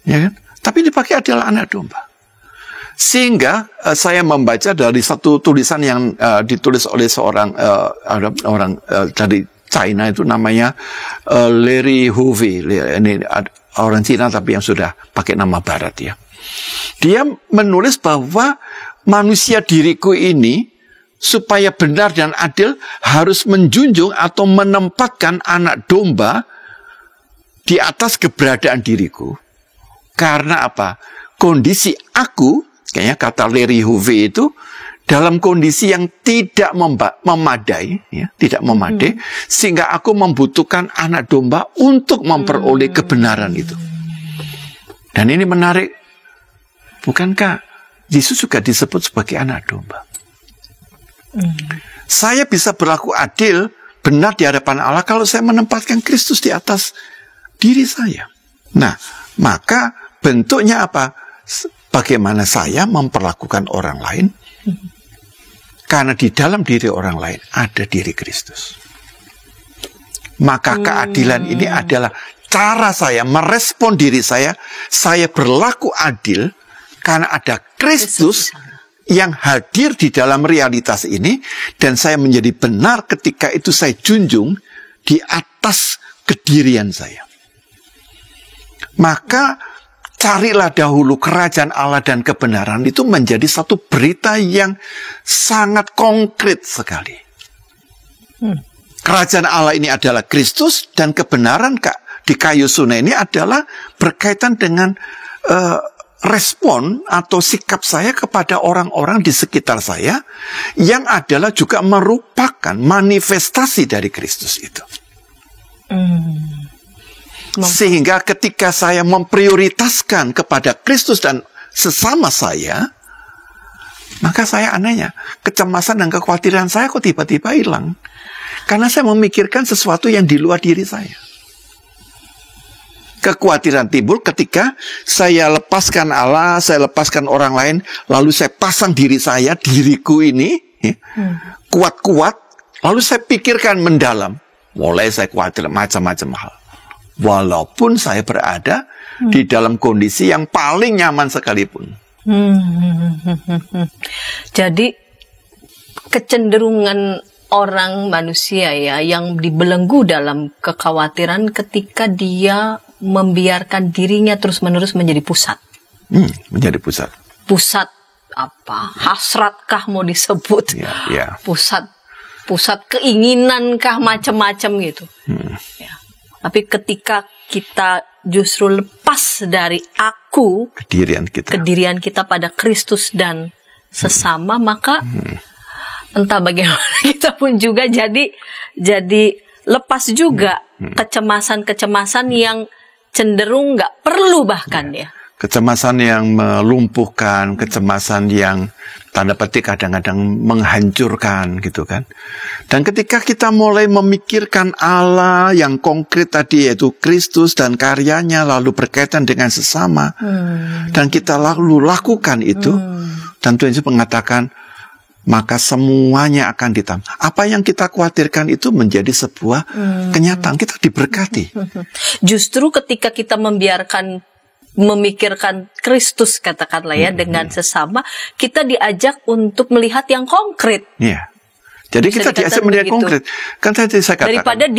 Ya kan? Tapi dipakai adalah anak domba. Sehingga saya membaca dari satu tulisan yang ditulis oleh seorang orang dari China, itu namanya Larry Hovey. Ini orang Cina tapi yang sudah pakai nama Barat, ya. Dia menulis bahwa manusia diriku ini supaya benar dan adil harus menjunjung atau menempatkan anak domba di atas keberadaan diriku. Karena apa? Kondisi aku, kayaknya kata Larry Hovey itu, dalam kondisi yang tidak memadai, ya, tidak memadai, sehingga aku membutuhkan anak domba untuk memperoleh kebenaran itu. Dan ini menarik, bukankah Yesus juga disebut sebagai anak domba? Saya bisa berlaku adil, benar di hadapan Allah kalau saya menempatkan Kristus di atas diri saya. Nah, maka bentuknya apa? Bagaimana saya memperlakukan orang lain? Karena di dalam diri orang lain ada diri Kristus. Maka keadilan ini adalah cara saya merespon diri saya berlaku adil karena ada Kristus yang hadir di dalam realitas ini, dan saya menjadi benar ketika itu saya junjung di atas kedirian saya. Maka carilah dahulu kerajaan Allah dan kebenaran, itu menjadi satu berita yang sangat konkret sekali. Kerajaan Allah ini adalah Kristus, dan kebenaran di kayu sunai ini adalah berkaitan dengan respon atau sikap saya kepada orang-orang di sekitar saya, yang adalah juga merupakan manifestasi dari Kristus itu. Sehingga ketika saya memprioritaskan kepada Kristus dan sesama saya, maka saya anehnya, kecemasan dan kekhawatiran saya kok tiba-tiba hilang. Karena saya memikirkan sesuatu yang di luar diri saya. Kekhawatiran timbul ketika saya lepaskan Allah, saya lepaskan orang lain, lalu saya pasang diri saya, diriku ini, ya, kuat-kuat, lalu saya pikirkan mendalam. Mulai saya khawatir macam-macam hal. Walaupun saya berada di dalam kondisi yang paling nyaman sekalipun.
Jadi kecenderungan orang manusia, ya, yang dibelenggu dalam kekhawatiran ketika dia membiarkan dirinya terus-menerus menjadi pusat.
Menjadi pusat.
Pusat apa? Hasratkah mau disebut?
Ya.
Pusat keinginankah, macam-macam gitu. Ya. Tapi ketika kita justru lepas dari aku, kedirian kita pada Kristus dan sesama, maka entah bagaimana kita pun juga jadi lepas juga kecemasan-kecemasan yang cenderung nggak perlu bahkan, ya.
kecemasan yang melumpuhkan, kecemasan yang tanda petik kadang-kadang menghancurkan gitu kan. Dan ketika kita mulai memikirkan Allah yang konkret tadi, yaitu Kristus dan karyanya, lalu berkaitan dengan sesama, dan kita lalu lakukan itu, dan Tuhan Yesus mengatakan, maka semuanya akan ditambah. Apa yang kita khawatirkan itu menjadi sebuah kenyataan. Kita diberkati.
Justru ketika kita memikirkan Kristus, katakanlah ya, dengan sesama, kita diajak untuk melihat yang konkret.
Iya. Jadi kita diajak melihat konkret. Kan tadi saya katakan,
daripada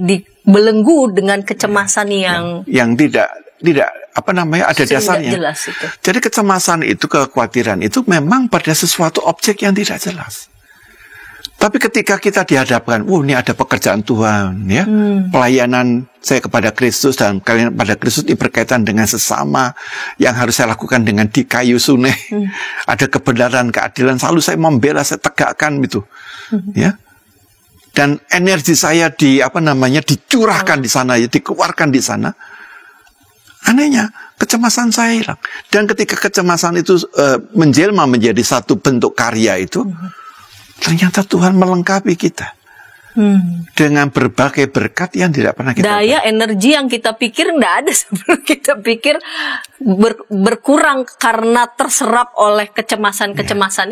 dibelenggu dengan kecemasan yang
tidak ada dasarnya.
Jelas itu.
Jadi kecemasan itu, kekhawatiran itu memang pada sesuatu objek yang tidak jelas. Tapi ketika kita dihadapkan, ini ada pekerjaan Tuhan, ya, pelayanan saya kepada Kristus dan kalian pada Kristus ini berkaitan dengan sesama yang harus saya lakukan dengan di kayu suneh. Ada kebenaran, keadilan, selalu saya membela, saya tegakkan itu, ya. Dan energi saya dicurahkan di sana, ya, dikeluarkan di sana. Anehnya, kecemasan saya hilang. Dan ketika kecemasan itu menjelma menjadi satu bentuk karya itu, ternyata Tuhan melengkapi kita dengan berbagai berkat yang tidak pernah kita
daya energi yang kita pikir tidak ada sebelum kita pikir berkurang karena terserap oleh kecemasan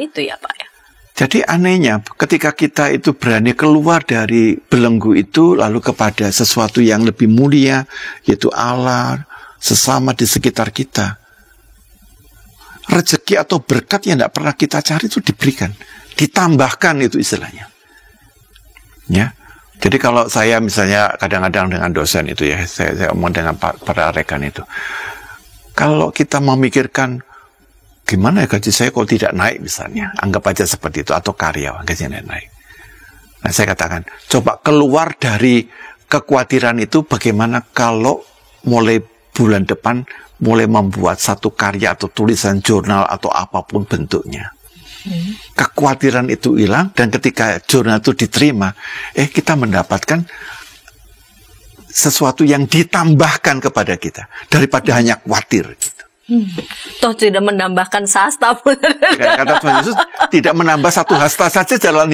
itu ya Pak ya.
Jadi anehnya ketika kita itu berani keluar dari belenggu itu lalu kepada sesuatu yang lebih mulia, yaitu Allah, sesama di sekitar kita, rezeki atau berkat yang tidak pernah kita cari itu diberikan, ditambahkan, itu istilahnya. Ya, jadi kalau saya misalnya kadang-kadang dengan dosen itu ya, saya omong dengan para rekan itu, kalau kita memikirkan gimana ya gaji saya kalau tidak naik misalnya, anggap aja seperti itu, atau karyawan gajinya naik. Nah saya katakan, coba keluar dari kekhawatiran itu, bagaimana kalau mulai bulan depan mulai membuat satu karya atau tulisan jurnal atau apapun bentuknya. Kekhawatiran itu hilang, dan ketika jurnal itu diterima, kita mendapatkan sesuatu yang ditambahkan kepada kita daripada hanya khawatir gitu.
Toh tidak menambahkan sasta pun.
Kata Tuhan Yesus, tidak menambah satu hasta saja dalam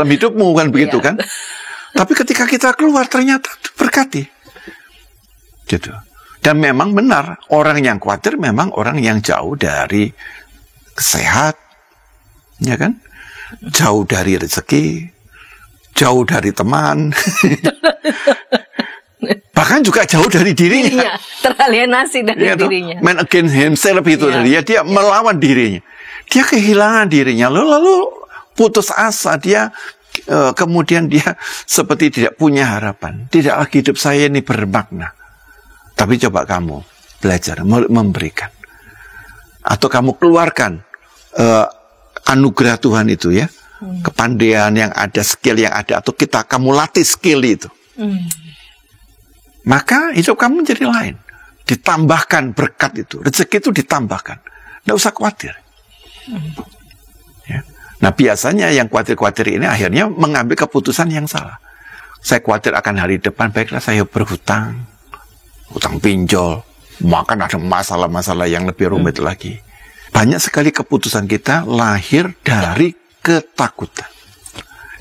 hidupmu, kan begitu kan? Tapi ketika kita keluar ternyata berkati. Gitu. Dan memang benar, orang yang khawatir memang orang yang jauh dari sehat, ya kan? Jauh dari rezeki, jauh dari teman, bahkan juga jauh dari dirinya.
Teralienasi dari dirinya.
Man against himself itu dia melawan dirinya. Dia kehilangan dirinya, lalu putus asa, dia kemudian dia seperti tidak punya harapan. Tidak lagi hidup saya ini bermakna. Tapi coba kamu belajar memberikan, atau kamu keluarkan anugerah Tuhan itu ya, kepandaian yang ada, skill yang ada, atau kamu latih skill itu, maka hidup kamu menjadi lain. Ditambahkan berkat itu, rezeki itu ditambahkan, nggak usah khawatir. Ya. Nah biasanya yang khawatir-khawatir ini akhirnya mengambil keputusan yang salah. Saya khawatir akan hari depan, baiklah saya berhutang, utang pinjol, maka ada masalah-masalah yang lebih rumit lagi. Banyak sekali keputusan kita lahir dari ketakutan.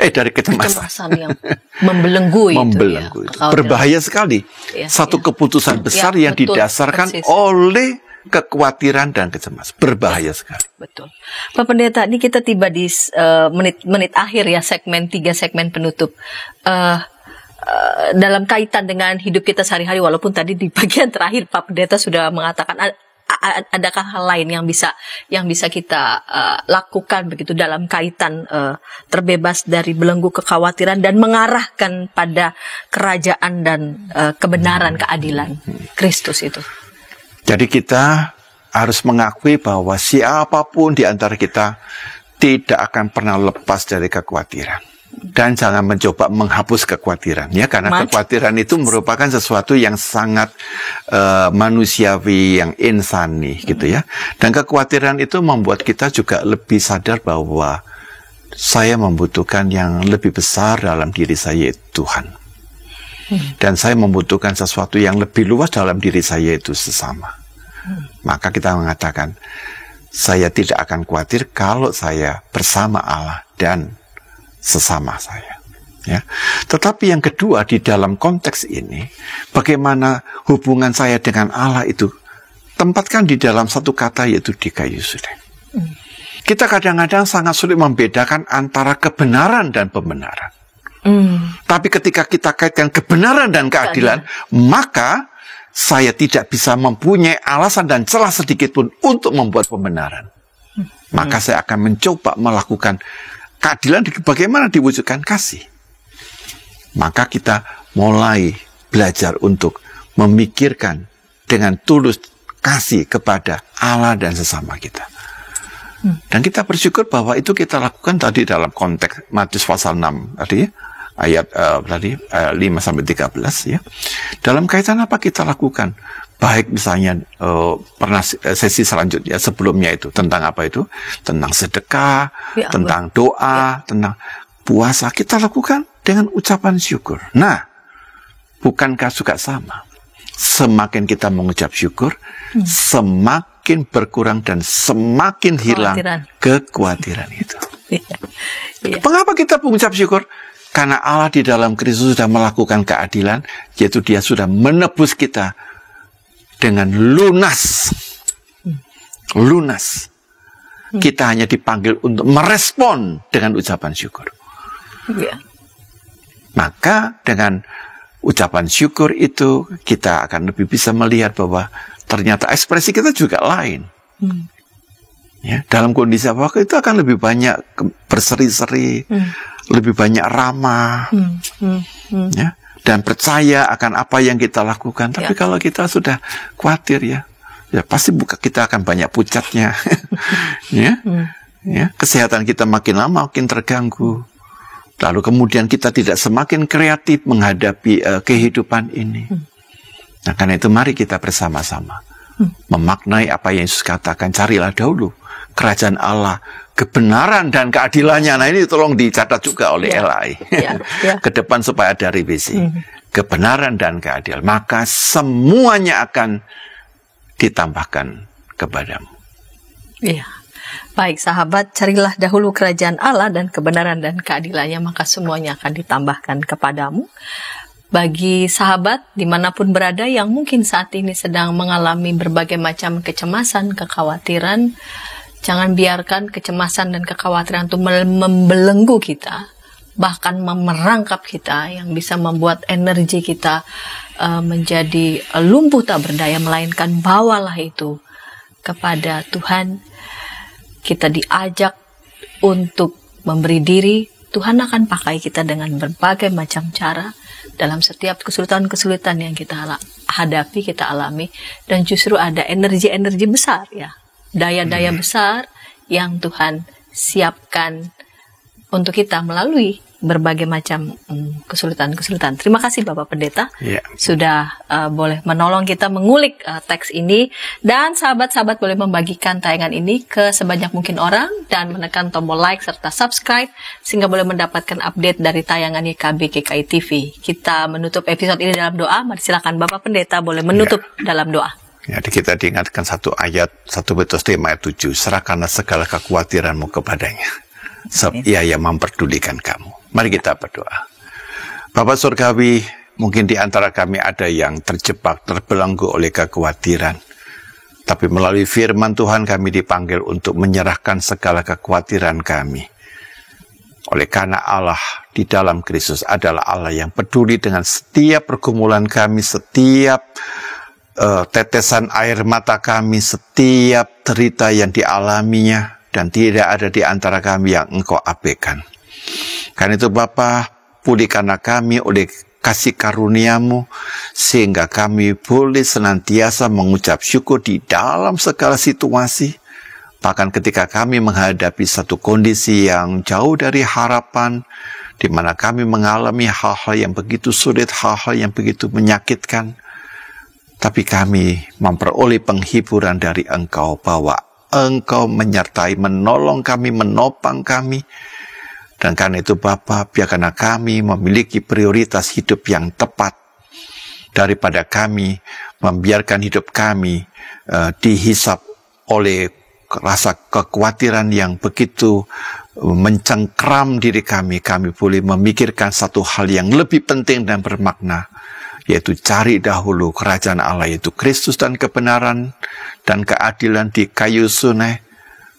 Dari kecemasan yang
membelenggu itu.
Itu. Berbahaya sekali. Satu keputusan besar yang didasarkan oleh kekhawatiran dan kecemasan. Berbahaya sekali.
Betul. Pak Pendeta, ini kita tiba di menit akhir ya, segmen 3, segmen penutup. Dalam kaitan dengan hidup kita sehari-hari, walaupun tadi di bagian terakhir Pak Pendeta sudah mengatakan adakah hal lain yang bisa kita lakukan begitu dalam kaitan terbebas dari belenggu kekhawatiran dan mengarahkan pada kerajaan dan kebenaran, keadilan Kristus itu.
Jadi kita harus mengakui bahwa siapapun di antara kita tidak akan pernah lepas dari kekhawatiran. Dan jangan mencoba menghapus kekhawatiran, ya, karena kekhawatiran itu merupakan sesuatu yang sangat manusiawi, yang insani, gitu ya. Dan kekhawatiran itu membuat kita juga lebih sadar bahwa saya membutuhkan yang lebih besar dalam diri saya, Tuhan. Dan saya membutuhkan sesuatu yang lebih luas dalam diri saya, itu sesama. Maka kita mengatakan, saya tidak akan khawatir kalau saya bersama Allah dan sesama saya. Ya. Tetapi yang kedua, di dalam konteks ini, bagaimana hubungan saya dengan Allah itu tempatkan di dalam satu kata, yaitu dikaiosune. Kita kadang-kadang sangat sulit membedakan antara kebenaran dan pembenaran. Tapi ketika kita kaitkan kebenaran dan keadilan, maka saya tidak bisa mempunyai alasan dan celah sedikit pun untuk membuat pembenaran. Maka saya akan mencoba melakukan keadilan bagaimana diwujudkan kasih. Maka kita mulai belajar untuk memikirkan dengan tulus kasih kepada Allah dan sesama kita. Dan kita bersyukur bahwa itu kita lakukan tadi dalam konteks Matius pasal 6 tadi, ayat 5-13 ya. Dalam kaitan apa kita lakukan? Baik misalnya pernah sesi selanjutnya sebelumnya itu tentang apa itu? Tentang sedekah, tentang doa, tentang puasa. Kita lakukan dengan ucapan syukur. Nah, bukankah juga sama? Semakin kita mengucap syukur, semakin berkurang dan semakin hilang kekhawatiran itu. Mengapa kita mengucap syukur? Karena Allah di dalam Kristus sudah melakukan keadilan, yaitu Dia sudah menebus kita dengan lunas. Lunas. Kita hanya dipanggil untuk merespon dengan ucapan syukur. Maka dengan ucapan syukur itu kita akan lebih bisa melihat bahwa ternyata ekspresi kita juga lain. Ya, dalam kondisi apa itu akan lebih banyak berseri-seri, lebih banyak ramah, ya, dan percaya akan apa yang kita lakukan. Tapi kalau kita sudah khawatir ya pasti kita akan banyak pucatnya, ya, kesehatan kita makin lama makin terganggu. Lalu kemudian kita tidak semakin kreatif menghadapi kehidupan ini. Nah, karena itu mari kita bersama-sama memaknai apa yang Yesus katakan, carilah dahulu kerajaan Allah, kebenaran dan keadilannya. Nah, ini tolong dicatat juga oleh LI. Ke depan supaya ada revisi. Kebenaran dan keadilan. Maka semuanya akan ditambahkan kepadamu.
Iya. Baik sahabat, carilah dahulu kerajaan Allah dan kebenaran dan keadilannya, maka semuanya akan ditambahkan kepadamu. Bagi sahabat dimanapun berada yang mungkin saat ini sedang mengalami berbagai macam kecemasan, kekhawatiran, jangan biarkan kecemasan dan kekhawatiran itu membelenggu kita, bahkan memerangkap kita, yang bisa membuat energi kita menjadi lumpuh tak berdaya, melainkan bawalah itu kepada Tuhan. Kita diajak untuk memberi diri, Tuhan akan pakai kita dengan berbagai macam cara dalam setiap kesulitan-kesulitan yang kita hadapi, kita alami. Dan justru ada energi-energi besar ya, daya-daya besar yang Tuhan siapkan untuk kita melalui berbagai macam kesulitan-kesulitan. Terima kasih Bapak Pendeta sudah boleh menolong kita mengulik teks ini, dan sahabat-sahabat boleh membagikan tayangan ini ke sebanyak mungkin orang dan menekan tombol like serta subscribe sehingga boleh mendapatkan update dari tayangan YKB GKI TV. Kita menutup episode ini dalam doa. Mari silakan Bapak Pendeta boleh menutup dalam doa.
Jadi kita diingatkan satu ayat, 1 Petrus 5 ayat 7, serahkanlah segala kekhawatiranmu kepadanya, sebab Ia yang memperdulikan kamu. Mari kita berdoa. Bapak Surgawi, mungkin di antara kami ada yang terjebak, terbelenggu oleh kekhawatiran. Tapi melalui firman Tuhan kami dipanggil untuk menyerahkan segala kekhawatiran kami. Oleh karena Allah di dalam Kristus adalah Allah yang peduli dengan setiap pergumulan kami, setiap tetesan air mata kami, setiap derita yang dialaminya, dan tidak ada di antara kami yang Engkau abaikan. Karena itu Bapa, pulihkanlah kami oleh kasih karunia-Mu, sehingga kami boleh senantiasa mengucap syukur di dalam segala situasi. Bahkan ketika kami menghadapi satu kondisi yang jauh dari harapan, di mana kami mengalami hal-hal yang begitu sulit, hal-hal yang begitu menyakitkan, tapi kami memperoleh penghiburan dari Engkau, bahwa Engkau menyertai, menolong kami, menopang kami. Dan karena itu Bapa, biarkanlah kami memiliki prioritas hidup yang tepat, daripada kami membiarkan hidup kami dihisap oleh rasa kekhawatiran yang begitu mencengkram diri kami. Kami boleh memikirkan satu hal yang lebih penting dan bermakna, yaitu cari dahulu kerajaan Allah, yaitu Kristus dan kebenaran dan keadilan di kayu sunai,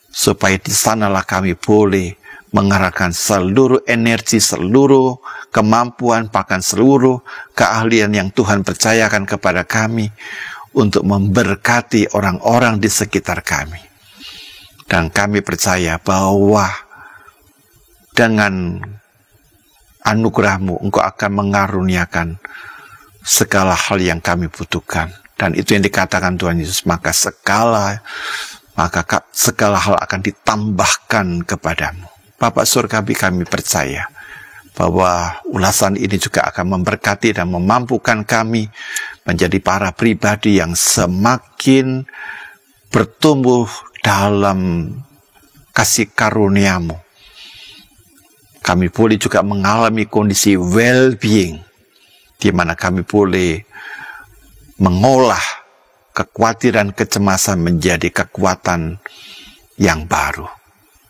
supaya di sanalah kami boleh mengarahkan seluruh energi, seluruh kemampuan, bahkan seluruh keahlian yang Tuhan percayakan kepada kami untuk memberkati orang-orang di sekitar kami. Dan kami percaya bahwa dengan anugerah-Mu, Engkau akan mengaruniakan segala hal yang kami butuhkan. Dan itu yang dikatakan Tuhan Yesus, maka segala hal akan ditambahkan kepadamu. Bapak Surgawi, kami percaya bahwa ulasan ini juga akan memberkati dan memampukan kami menjadi para pribadi yang semakin bertumbuh dalam kasih karunia-Mu. Kami boleh juga mengalami kondisi well-being, di mana kami boleh mengolah kekhawatiran, kecemasan menjadi kekuatan yang baru.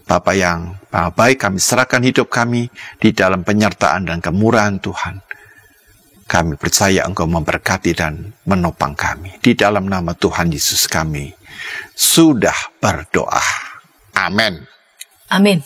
Bapa yang baik, kami serahkan hidup kami di dalam penyertaan dan kemurahan Tuhan. Kami percaya Engkau memberkati dan menopang kami. Di dalam nama Tuhan Yesus kami sudah berdoa. Amin.
Amin.